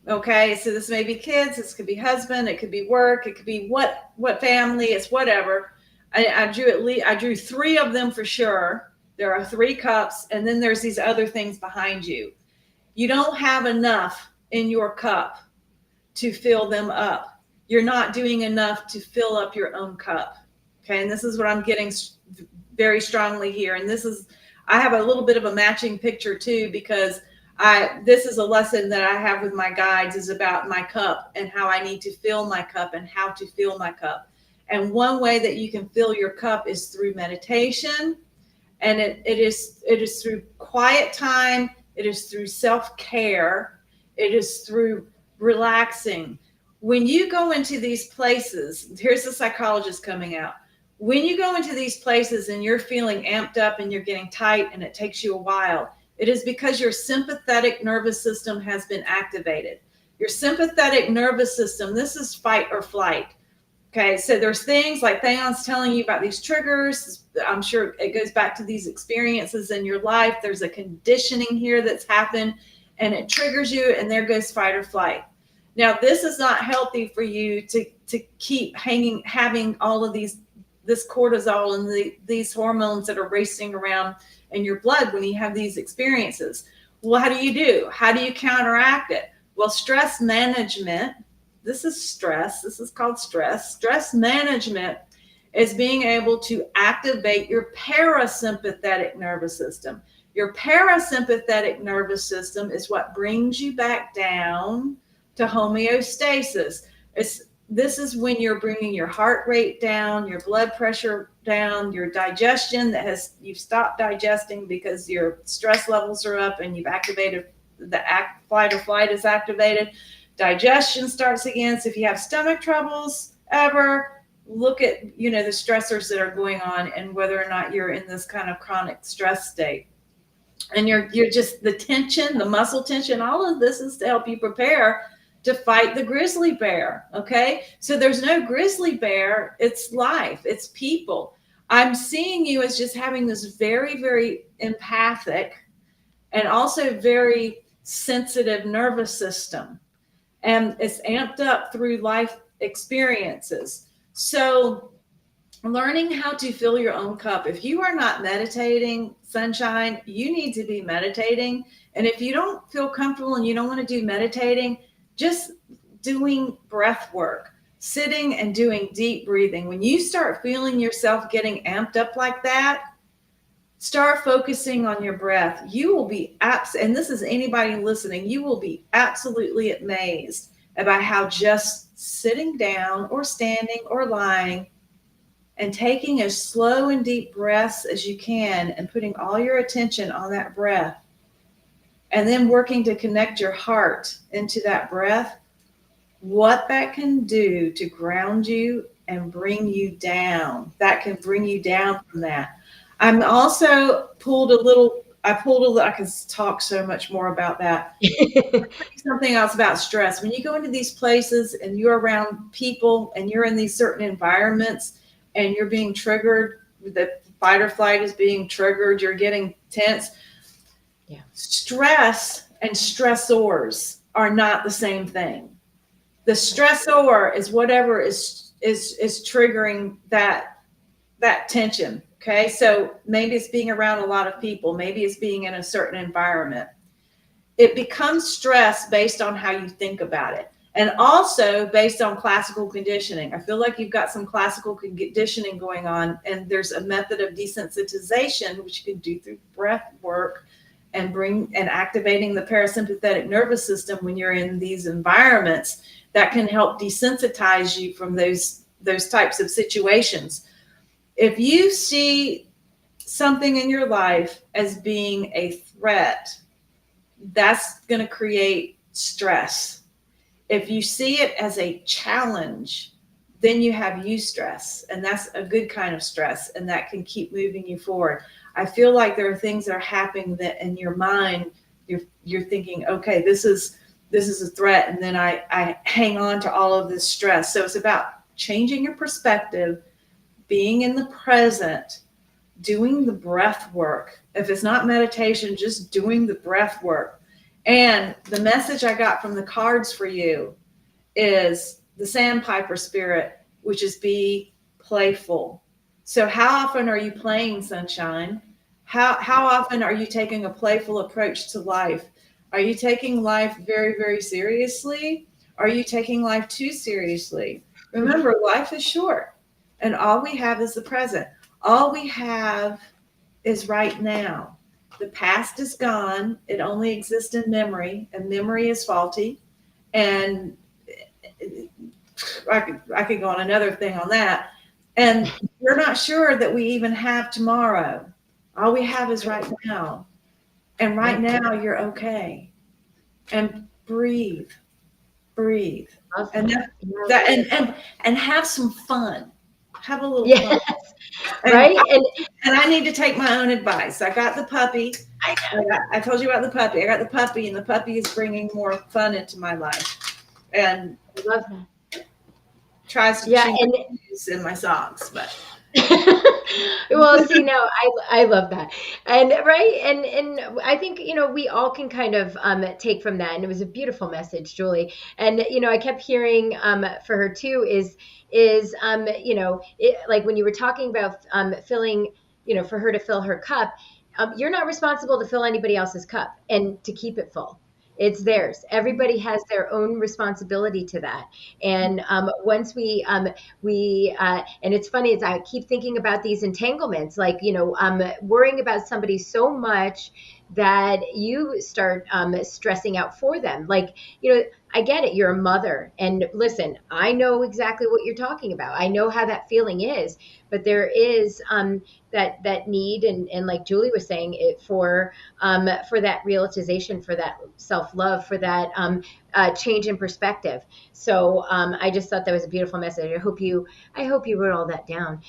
Okay, so this may be kids, this could be husband, it could be work, it could be what family, it's whatever. I drew three of them for sure. There are three cups, and then there's these other things behind you. You don't have enough in your cup to fill them up. You're not doing enough to fill up your own cup. Okay, and this is what I'm getting very strongly here. And I have a little bit of a matching picture too, because this is a lesson that I have with my guides, is about my cup and how I need to fill my cup and how to fill my cup. And one way that you can fill your cup is through meditation. And it is through quiet time. It is through self-care. It is through relaxing. When you go into these places, here's the psychologist coming out. When you go into these places and you're feeling amped up and you're getting tight and it takes you a while, it is because your sympathetic nervous system has been activated. Your sympathetic nervous system, this is fight or flight. Okay, so there's things like Theon's telling you about these triggers. I'm sure it goes back to these experiences in your life. There's a conditioning here that's happened and it triggers you, and there goes fight or flight. Now, this is not healthy for you to keep having all of this cortisol and these hormones that are racing around in your blood when you have these experiences. Well, how do you do? How do you counteract it? Well, stress management. This is stress. This is called stress. Stress management is being able to activate your parasympathetic nervous system. Your parasympathetic nervous system is what brings you back down to homeostasis. This is when you're bringing your heart rate down, your blood pressure down, your digestion you've stopped digesting because your stress levels are up and you've activated fight or flight is activated. Digestion starts again. So if you have stomach troubles ever, look at the stressors that are going on and whether or not you're in this kind of chronic stress state. And you're just the tension, the muscle tension, all of this is to help you prepare to fight the grizzly bear. Okay, so there's no grizzly bear. It's life. It's people. I'm seeing you as just having this very, very empathic and also very sensitive nervous system. And it's amped up through life experiences. So learning how to fill your own cup. If you are not meditating, Sunshine, you need to be meditating. And if you don't feel comfortable and you don't want to do meditating, just doing breath work, sitting and doing deep breathing. When you start feeling yourself getting amped up like that, start focusing on your breath. You will be and this is anybody listening, you will be absolutely amazed about how just sitting down or standing or lying and taking as slow and deep breaths as you can and putting all your attention on that breath and then working to connect your heart into that breath, what that can do to ground you and bring you down. That can bring you down from that. I'm also pulled a little I pulled a, I could talk so much more about that. Something else about stress. When you go into these places and you're around people and you're in these certain environments and you're being triggered, the fight or flight is being triggered, you're getting tense. Yeah. Stress and stressors are not the same thing. The stressor is whatever is triggering that tension. Okay. So maybe it's being around a lot of people, maybe it's being in a certain environment. It becomes stress based on how you think about it. And also based on classical conditioning. I feel like you've got some classical conditioning going on, and there's a method of desensitization, which you can do through breath work and bring and activating the parasympathetic nervous system when you're in these environments that can help desensitize you from those types of situations. If you see something in your life as being a threat, that's going to create stress. If you see it as a challenge, then you have eustress, and that's a good kind of stress, and that can keep moving you forward. I feel like there are things that are happening that in your mind you're thinking, okay, this is a threat, and then I hang on to all of this stress. So it's about changing your perspective, being in the present, doing the breath work. If it's not meditation, just doing the breath work. And the message I got from the cards for you is the sandpiper spirit, which is be playful. So how often are you playing, sunshine? How often are you taking a playful approach to life? Are you taking life very, very seriously? Are you taking life too seriously? Remember, life is short, and all we have is the present. All we have is right now. The past is gone. It only exists in memory, and memory is faulty. And I could go on another thing on that. And we're not sure that we even have tomorrow. All we have is right now. And right now you're okay. And breathe, breathe. And and have some fun. Have a little fun. Right. And I need to take my own advice. I got the puppy. I told you about the puppy. I got the puppy, and the puppy is bringing more fun into my life. And I love that. Tries to change in my songs, but well, see, no, I love that. And right. And I think, we all can kind of take from that. And it was a beautiful message, Julie. And, I kept hearing for her too is like when you were talking about filling, for her to fill her cup, you're not responsible to fill anybody else's cup and to keep it full. It's theirs. Everybody has their own responsibility to that. And once and it's funny as I keep thinking about these entanglements, like, worrying about somebody so much that you start stressing out for them. Like, I get it. You're a mother. And listen, I know exactly what you're talking about. I know how that feeling is. But there is that need, and like Julie was saying, it for that realization, for that self-love, for that change in perspective. So I just thought that was a beautiful message. I hope you wrote all that down.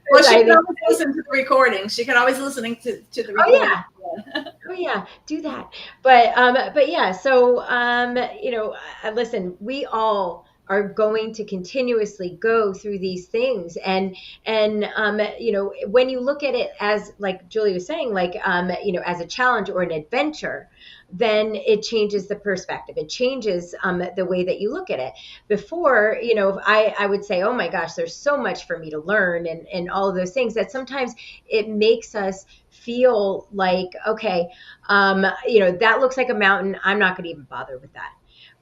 Well, she can always listen to the recording. She can always listen to the recording. Oh yeah, do that. But yeah, so listen, we all are going to continuously go through these things, and when you look at it as, like Julie was saying, like as a challenge or an adventure, then it changes the perspective. It changes the way that you look at it. Before, I would say, oh my gosh, there's so much for me to learn, and all of those things, that sometimes it makes us feel like, okay, that looks like a mountain. I'm not going to even bother with that.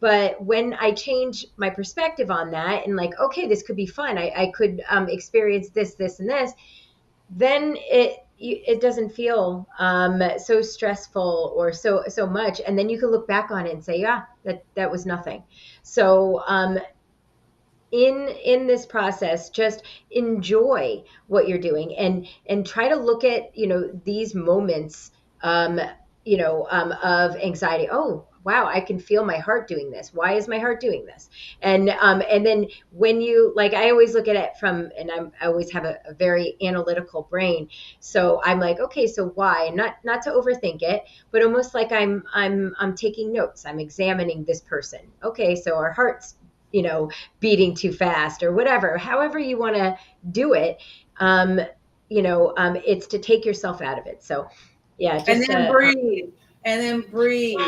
But when I change my perspective on that, and like, okay, this could be fun. I could experience this, and this. Then it doesn't feel so stressful or so much. And then you can look back on it and say, yeah, that was nothing. So in this process, just enjoy what you're doing, and try to look at these moments of anxiety. Oh, wow, I can feel my heart doing this. Why is my heart doing this? And then when you, like, I always look at it from, and I always have a very analytical brain. So I'm like, okay, so why? And not to overthink it, but almost like I'm taking notes. I'm examining this person. Okay, so our hearts, beating too fast or whatever, however you want to do it. Um, it's to take yourself out of it. So yeah, And just then to, breathe, and then breathe,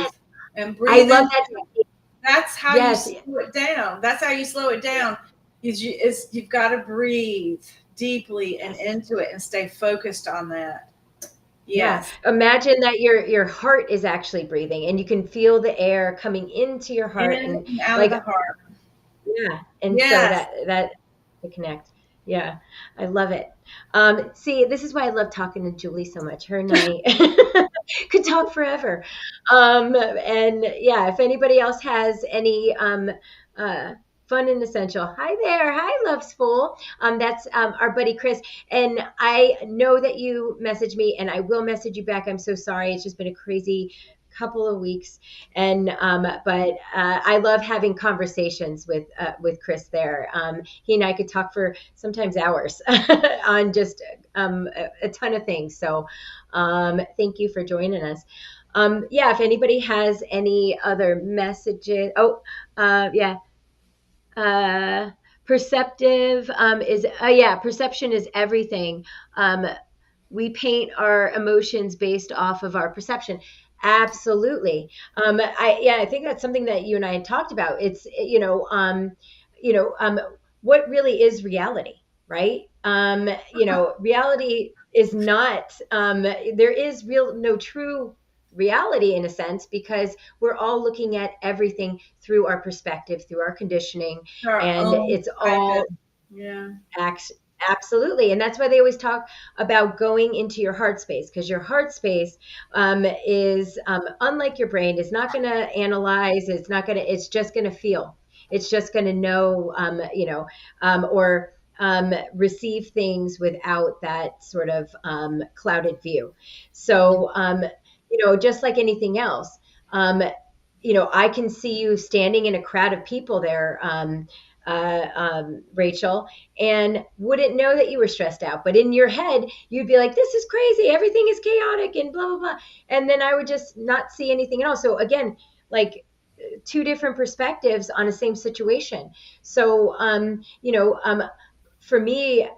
and I breathe love into that it. technique. That's how you Yes. slow it down. That's how you slow it down. You've got to breathe deeply and Yes. into it and stay focused on that. Yeah. Yes. Imagine that your heart is actually breathing and you can feel the air coming into your heart, In and and out of like, the heart. yeah. And so Yes. that to connect. Yeah. I love it. See, this is why I love talking to Julie so much. Her and I could talk forever. And yeah, if anybody else has any uh, fun and essential, hi there, hi Love's Full. That's our buddy Chris, and I know that you messaged me, and I will message you back. I'm so sorry; it's just been a crazy couple of weeks, and but I love having conversations with Chris there. He and I could talk for sometimes hours on just a ton of things. So thank you for joining us. Yeah, if anybody has any other messages. Oh, yeah. Uh, perceptive yeah, perception is everything. Um, we paint our emotions based off of our perception. Absolutely. I think that's something that you and I had talked about. It's, you know, um, what really is reality, right? Reality is not, there is no true reality in a sense, because we're all looking at everything through our perspective, through our conditioning, Our and own it's private. all Yeah. acts. Absolutely. And that's why they always talk about going into your heart space, because your heart space is unlike your brain, is not going to analyze. It's just going to feel. It's just going to know, or receive things without that sort of clouded view. So, just like anything else, I can see you standing in a crowd of people there, Rachel, and wouldn't know that you were stressed out. But in your head, you'd be like, this is crazy. Everything is chaotic and blah, blah, blah. And then I would just not see anything else. So again, like two different perspectives on the same situation. So, for me,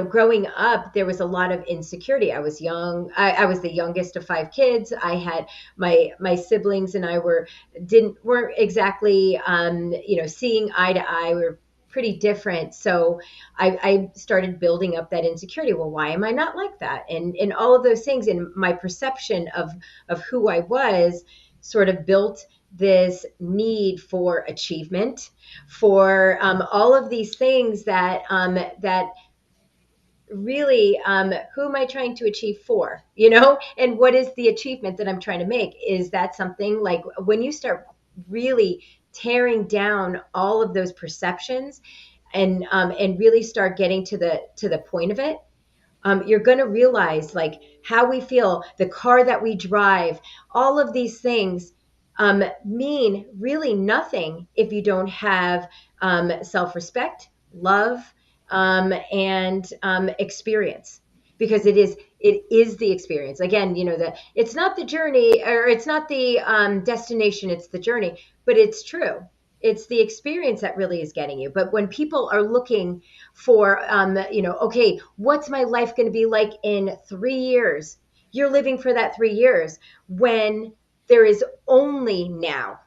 growing up, there was a lot of insecurity. I was young. I was the youngest of five kids. I had my siblings and I weren't exactly, seeing eye to eye. We were pretty different. So I started building up that insecurity. Well, why am I not like that? And all of those things, and my perception of who I was sort of built this need for achievement, for all of these things that really, who am I trying to achieve for, and what is the achievement that I'm trying to make? Is that something, like, when you start really tearing down all of those perceptions, and really start getting to the point of it, you're going to realize, like, how we feel, the car that we drive, all of these things mean really nothing if you don't have self-respect, love, and experience, because it is the experience. Again, it's not the journey, or it's not the destination, it's the journey. But it's true, it's the experience that really is getting you. But when people are looking for, okay, what's my life going to be like in 3 years? You're living for that 3 years, when there is only now.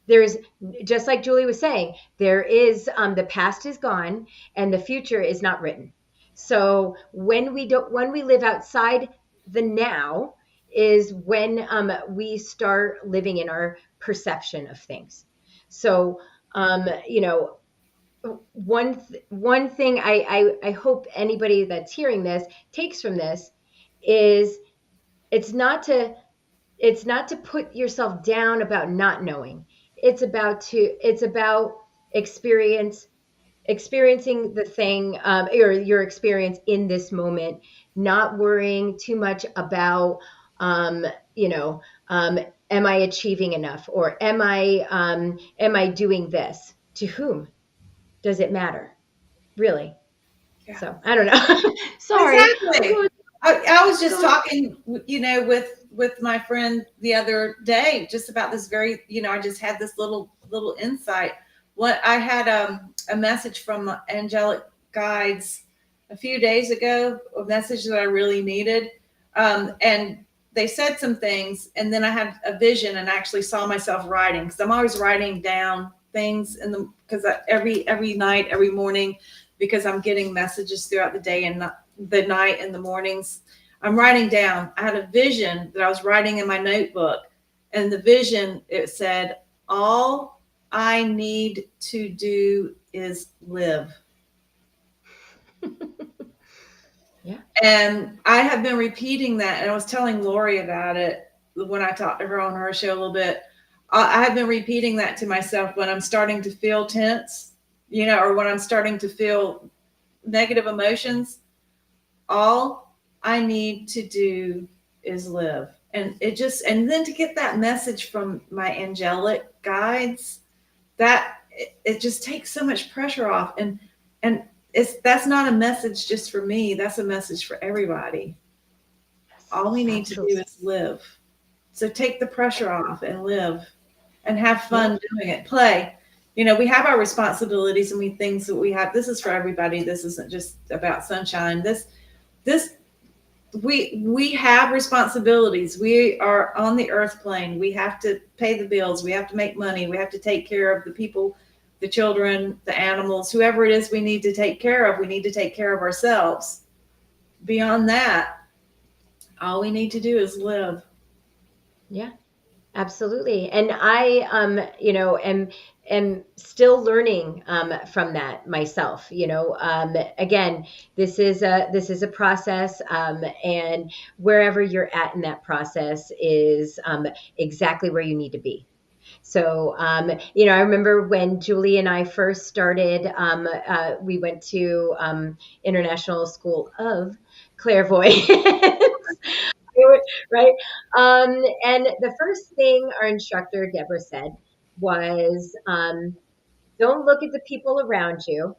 There's, just like Julie was saying, there is, the past is gone and the future is not written. So when we live outside the now, is when we start living in our perception of things. So, one thing I hope anybody that's hearing this takes from this is, it's not to put yourself down about not knowing. It's about experience experiencing the thing, or your experience in this moment, not worrying too much about, um, you know, um, am I achieving enough, or am I doing this? To whom does it matter, really? Yeah. So I don't know. Sorry, I'm Exactly. going. I was I'm just going. talking, with my friend the other day, just about this very, I just had this little insight. What I had a message from angelic guides a few days ago, a message that I really needed, and they said some things, and then I had a vision and actually saw myself writing, because I'm always writing down things because every night, every morning, because I'm getting messages throughout the day and not the night and the mornings. I'm writing down. I had a vision that I was writing in my notebook, and the vision, it said, "All I need to do is live." Yeah. And I have been repeating that, and I was telling Lori about it when I talked to her on her show a little bit. I have been repeating that to myself when I'm starting to feel tense, or when I'm starting to feel negative emotions. All I need to do is live. And then to get that message from my angelic guides, that it just takes so much pressure off. And that's not a message just for me. That's a message for everybody. Yes. All we need to do Absolutely. is live. So take the pressure off and live and have Yep. fun doing it. Play. We have our responsibilities and things that we have. This is for everybody. This isn't just about sunshine. This we have responsibilities. We are on the earth plane. We have to pay the bills. We have to make money. We have to take care of the people, the children, the animals, whoever it is we need to take care of. We need to take care of ourselves. Beyond that, all we need to do is live. Yeah. Absolutely. And I, am still learning from that myself. Again, this is a process, and wherever you're at in that process is exactly where you need to be. So, I remember when Julie and I first started, we went to International School of Clairvoyance. Right? And the first thing our instructor, Deborah, said was, don't look at the people around you.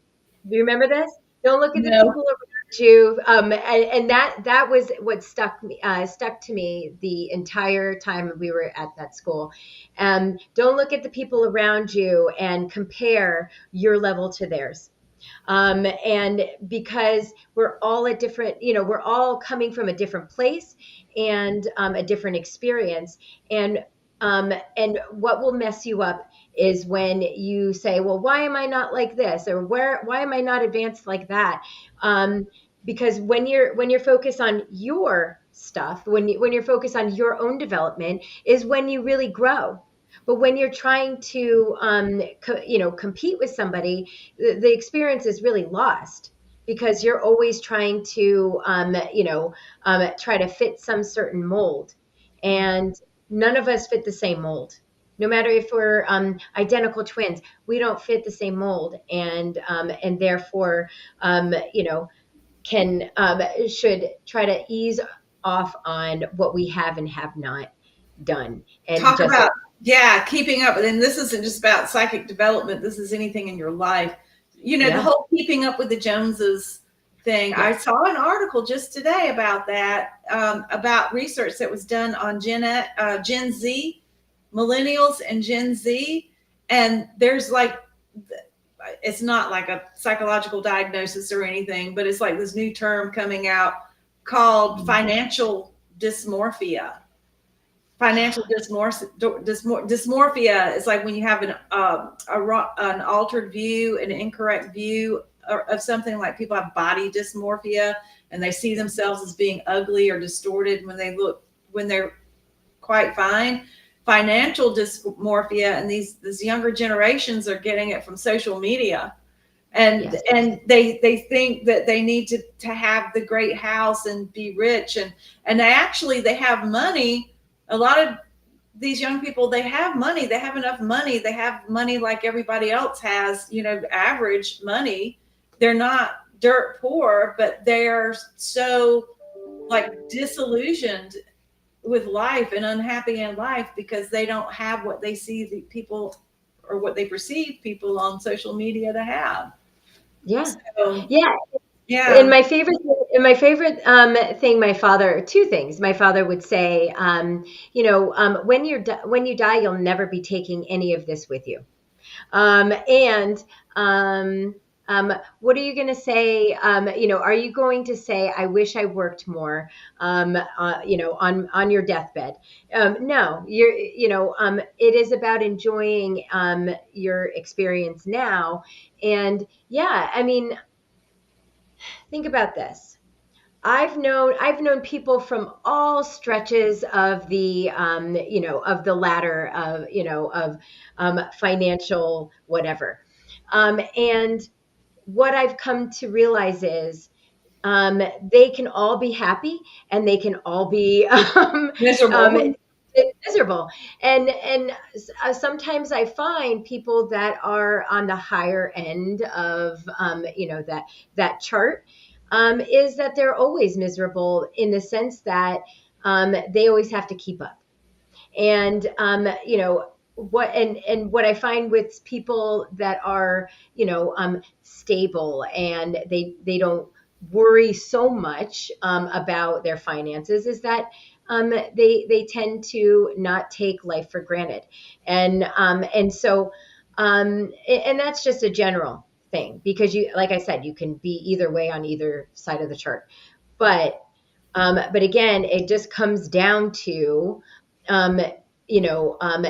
Do you remember this? Don't look at the No, people around you. And that was what stuck to me the entire time we were at that school. Don't look at the people around you and compare your level to theirs. And because we're all at different, we're all coming from a different place and a different experience. And what will mess you up is when you say, well, why am I not like this, or why am I not advanced like that? Because when you're focused on your stuff, when you're focused on your own development, is when you really grow. But when you're trying to compete with somebody, the experience is really lost, because you're always trying to try to fit some certain mold, and none of us fit the same mold. No matter if we're identical twins, we don't fit the same mold, and therefore can should try to ease off on what we have and have not done, and talk just about, yeah, keeping up. And this isn't just about psychic development. This is anything in your life. The yeah, whole keeping up with the Joneses thing. I yes, saw an article just today about that, about research that was done on Gen Z, millennials and Gen Z. And there's like, it's not like a psychological diagnosis or anything, but it's like this new term coming out called financial dysmorphia. Financial dysmorphia is like when you have an altered view, an incorrect view of something. Like people have body dysmorphia, and they see themselves as being ugly or distorted when they're quite fine. Financial dysmorphia, and these younger generations are getting it from social media, and yes, they think that they need to have the great house and be rich, and they have money. A lot of these young people, they have money, they have enough money, they have money like everybody else has, average money. They're not dirt poor, but they're so like disillusioned with life and unhappy in life because they don't have what they see the people or what they perceive people on social media to have. Yeah. So Yeah. yeah, And my favorite thing, my father, two things. My father would say, when you die, you'll never be taking any of this with you. And um, what are you going to say? Are you going to say, "I wish I worked more," on your deathbed? No, it is about enjoying your experience now. And yeah, I mean, think about this. I've known people from all stretches of the ladder of financial whatever, and what I've come to realize is they can all be happy and they can all be miserable. miserable. And sometimes I find people that are on the higher end of that chart, is that they're always miserable in the sense that they always have to keep up. And what I find with people that are stable, and they don't worry so much about their finances, is that they tend to not take life for granted. And that's just a general thing, because you like I said, you can be either way on either side of the chart. But again, it just comes down to um, you know, um,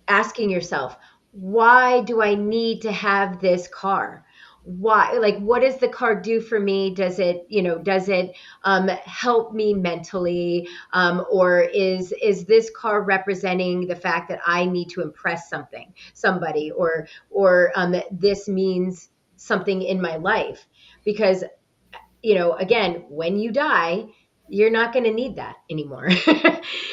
asking yourself, why do I need to have this car? Why? Like, what does the car do for me? Does it help me mentally? Or is this car representing the fact that I need to impress somebody, or this means something in my life? Because again, when you die, you're not going to need that anymore.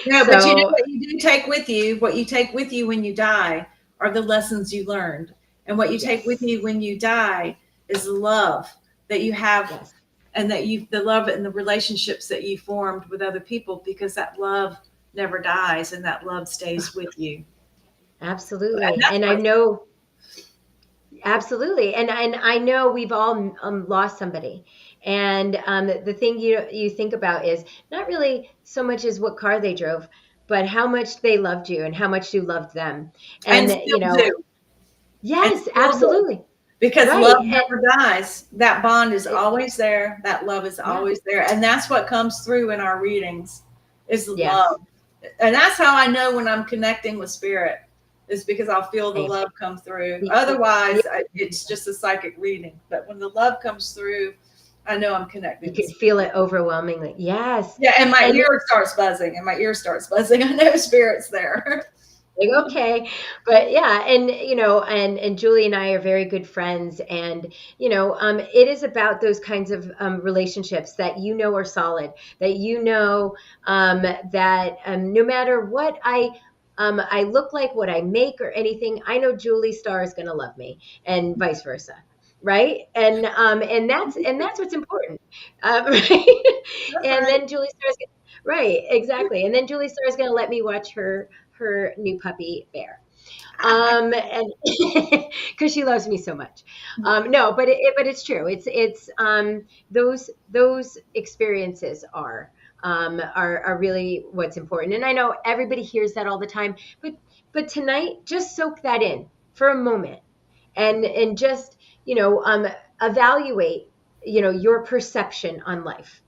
No, but you know So what you do take with you? What you take with you when you die are the lessons you learned. And what you take with yes, you when you die is the love that you have, yes, and the love and the relationships that you formed with other people, because that love never dies and that love stays with you. And absolutely. that's And I what, know, absolutely. And I know we've all lost somebody. And the thing you think about is not really so much as what car they drove, but how much they loved you and how much you loved them. and And, still do, and yes, still do. absolutely. Because Right. love never dies. That bond is It, always there. That love is yeah. always there. And that's what comes through in our readings is Yes. love. And that's how I know when I'm connecting with spirit, is because I'll feel the Same. love come through. Y- y- Otherwise, y- it's just a psychic reading. But when the love comes through, I know I'm You connecting with can spirit. feel it overwhelmingly. Yes. Yeah, and my And ear starts buzzing, and my ear starts buzzing. I know spirit's there. like, okay. But yeah, and Julie and I are very good friends. And it is about those kinds of relationships that are solid, that that no matter what I look like, what I make, or anything, I know Julie Starr is going to love me, and vice versa. Right. And that's what's important. Right. That's And right. then Julie Starr, right, exactly. And then Julie Starr is going to let me watch her new puppy Bear, and because she loves me so much. No, but it's true. It's those experiences are really what's important. And I know everybody hears that all the time, but tonight, just soak that in for a moment, and just evaluate your perception on life.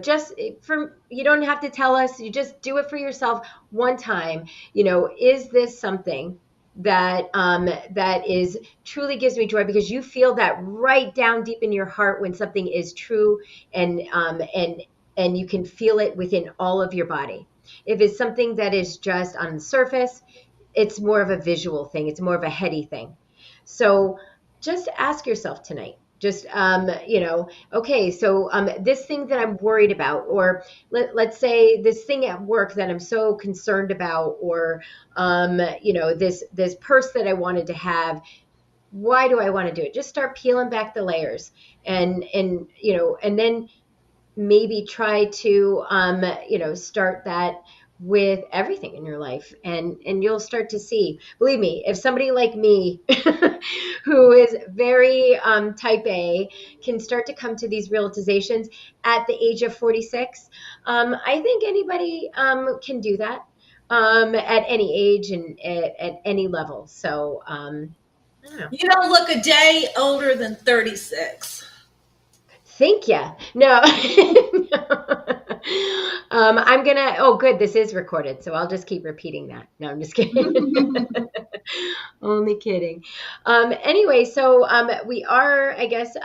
Just for you don't have to tell us, you just do it for yourself one time. Is this something that is truly gives me joy, because you feel that right down deep in your heart when something is true, and you can feel it within all of your body. If it's something that is just on the surface, it's more of a visual thing, it's more of a heady thing. So just ask yourself tonight, just okay, so this thing that I'm worried about, or let's say this thing at work that I'm so concerned about, or this purse that I wanted to have, why do I want to do it? Just start peeling back the layers, and then maybe try to, start that with everything in your life, and you'll start to see, believe me, if somebody like me who is very type A can start to come to these realizations at the age of 46, I think anybody can do that at any age and at any level. So I don't know. You don't look a day older than 36. Thank you. No. I'm gonna. Oh, good. This is recorded, so I'll just keep repeating that. No, I'm just kidding. Only kidding. Anyway, so we are, I guess,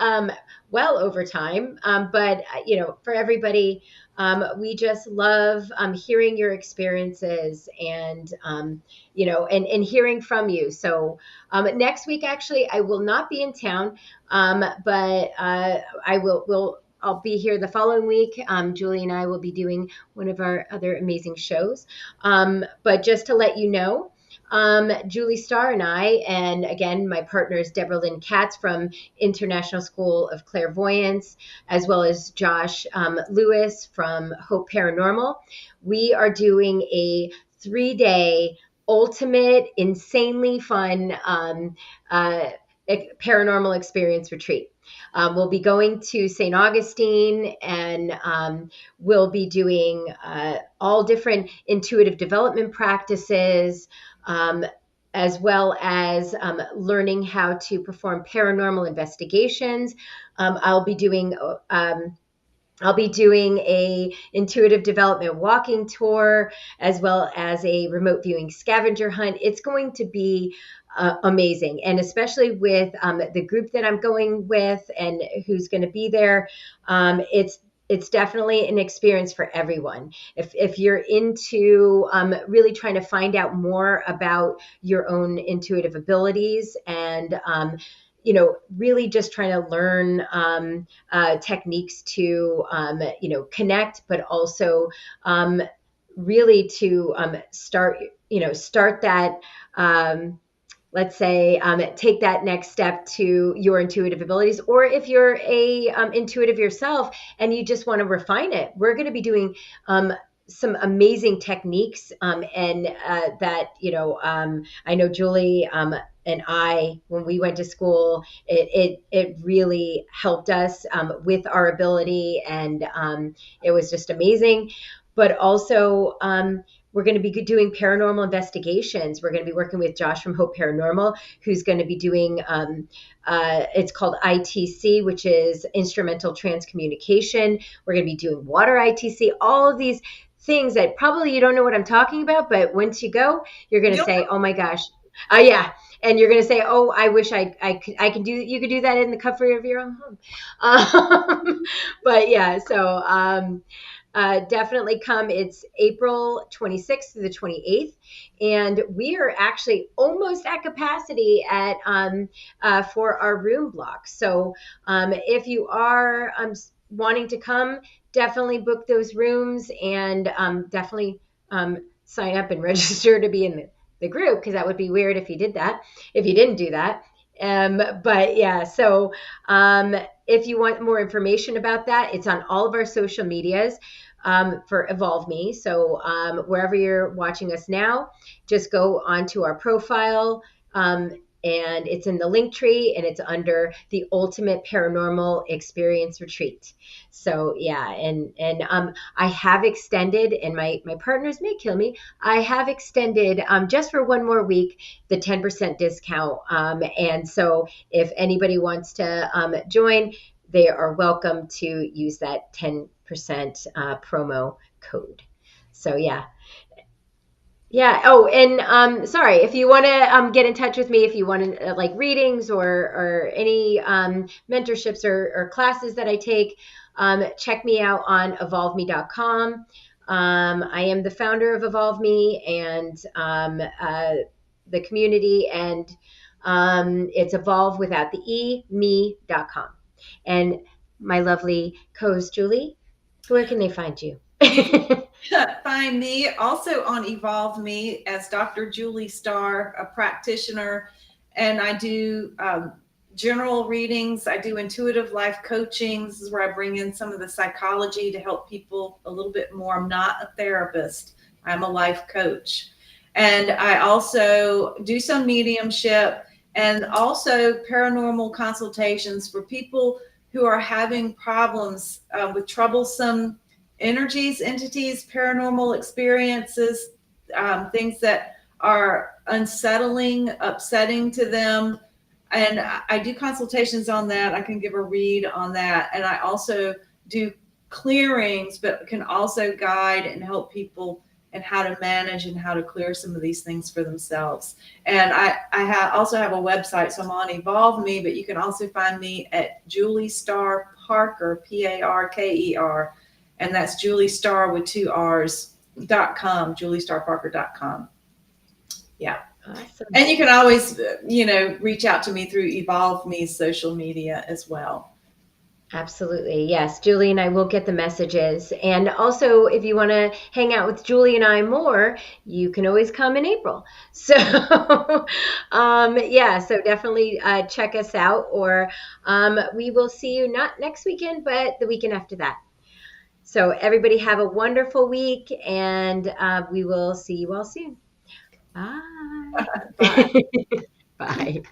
well over time. But for everybody, we just love hearing your experiences and and hearing from you. So next week, actually, I will not be in town, but I will. I'll be here the following week. Julie and I will be doing one of our other amazing shows. But just to let you know, Julie Starr and I, and again, my partner is Deborah Lynn Katz from International School of Clairvoyance, as well as Josh Lewis from Hope Paranormal. We are doing a 3-day ultimate, insanely fun paranormal experience retreat. We'll be going to St. Augustine, and we'll be doing all different intuitive development practices, as well as learning how to perform paranormal investigations. I'll be doing a intuitive development walking tour, as well as a remote viewing scavenger hunt. It's going to be amazing, and especially with the group that I'm going with and who's going to be there. It's definitely an experience for everyone. If you're into really trying to find out more about your own intuitive abilities, and really just trying to learn techniques to connect, but also really to start that, let's say, take that next step to your intuitive abilities. Or if you're a intuitive yourself and you just want to refine it, we're going to be doing some amazing techniques, and that I know Julie and I, when we went to school, it really helped us with our ability, and it was just amazing. But also, we're going to be doing paranormal investigations. We're going to be working with Josh from Hope Paranormal, who's going to be doing, it's called ITC, which is Instrumental Transcommunication. We're going to be doing water ITC, all of these things that probably you don't know what I'm talking about, but once you go, you're going to say, oh my gosh, yeah. And you're going to say, oh, I wish I could do, you could do that in the comfort of your own home. But yeah, so definitely come. It's April 26th to the 28th. And we are actually almost at capacity at for our room block. So if you are wanting to come, definitely book those rooms, and definitely sign up and register to be in the group, because that would be weird if you did that, if you didn't do that. But yeah, so if you want more information about that, it's on all of our social medias for EvolvMe. So wherever you're watching us now, just go onto our profile, and it's in the link tree, and it's under the Ultimate Paranormal Experience Retreat. So yeah, and I have extended, and my partners may kill me, I have extended just for one more week the 10% discount. And so if anybody wants to join, they are welcome to use that 10% promo code. So yeah. Yeah. Oh, and sorry, if you want to get in touch with me, if you want to like readings or any mentorships or classes that I take, check me out on evolveme.com. I am the founder of EvolvMe and the community, and it's evolve without the E, me.com. And my lovely co-host Julie, where can they find you? You can find me also on Evolve Me as Dr. Julie Starr, a practitioner, and I do general readings. I do intuitive life coaching. This is where I bring in some of the psychology to help people a little bit more. I'm not a therapist, I'm a life coach. And I also do some mediumship and also paranormal consultations for people who are having problems with troublesome energies, entities, paranormal experiences, things that are unsettling, upsetting to them. And I do consultations on that. I can give a read on that. And I also do clearings, but can also guide and help people and how to manage and how to clear some of these things for themselves. And I also have a website, so I'm on EvolvMe, but you can also find me at Julie Star Parker, Parker, and that's Julie Star with 2 R's.com, juliestarparker.com. Yeah. Awesome. And you can always, reach out to me through EvolvMe's social media as well. Absolutely. Yes. Julie and I will get the messages. And also, if you want to hang out with Julie and I more, you can always come in April. So, yeah, so definitely check us out, or we will see you not next weekend, but the weekend after that. So, everybody have a wonderful week, and we will see you all soon. Bye. Bye. Bye.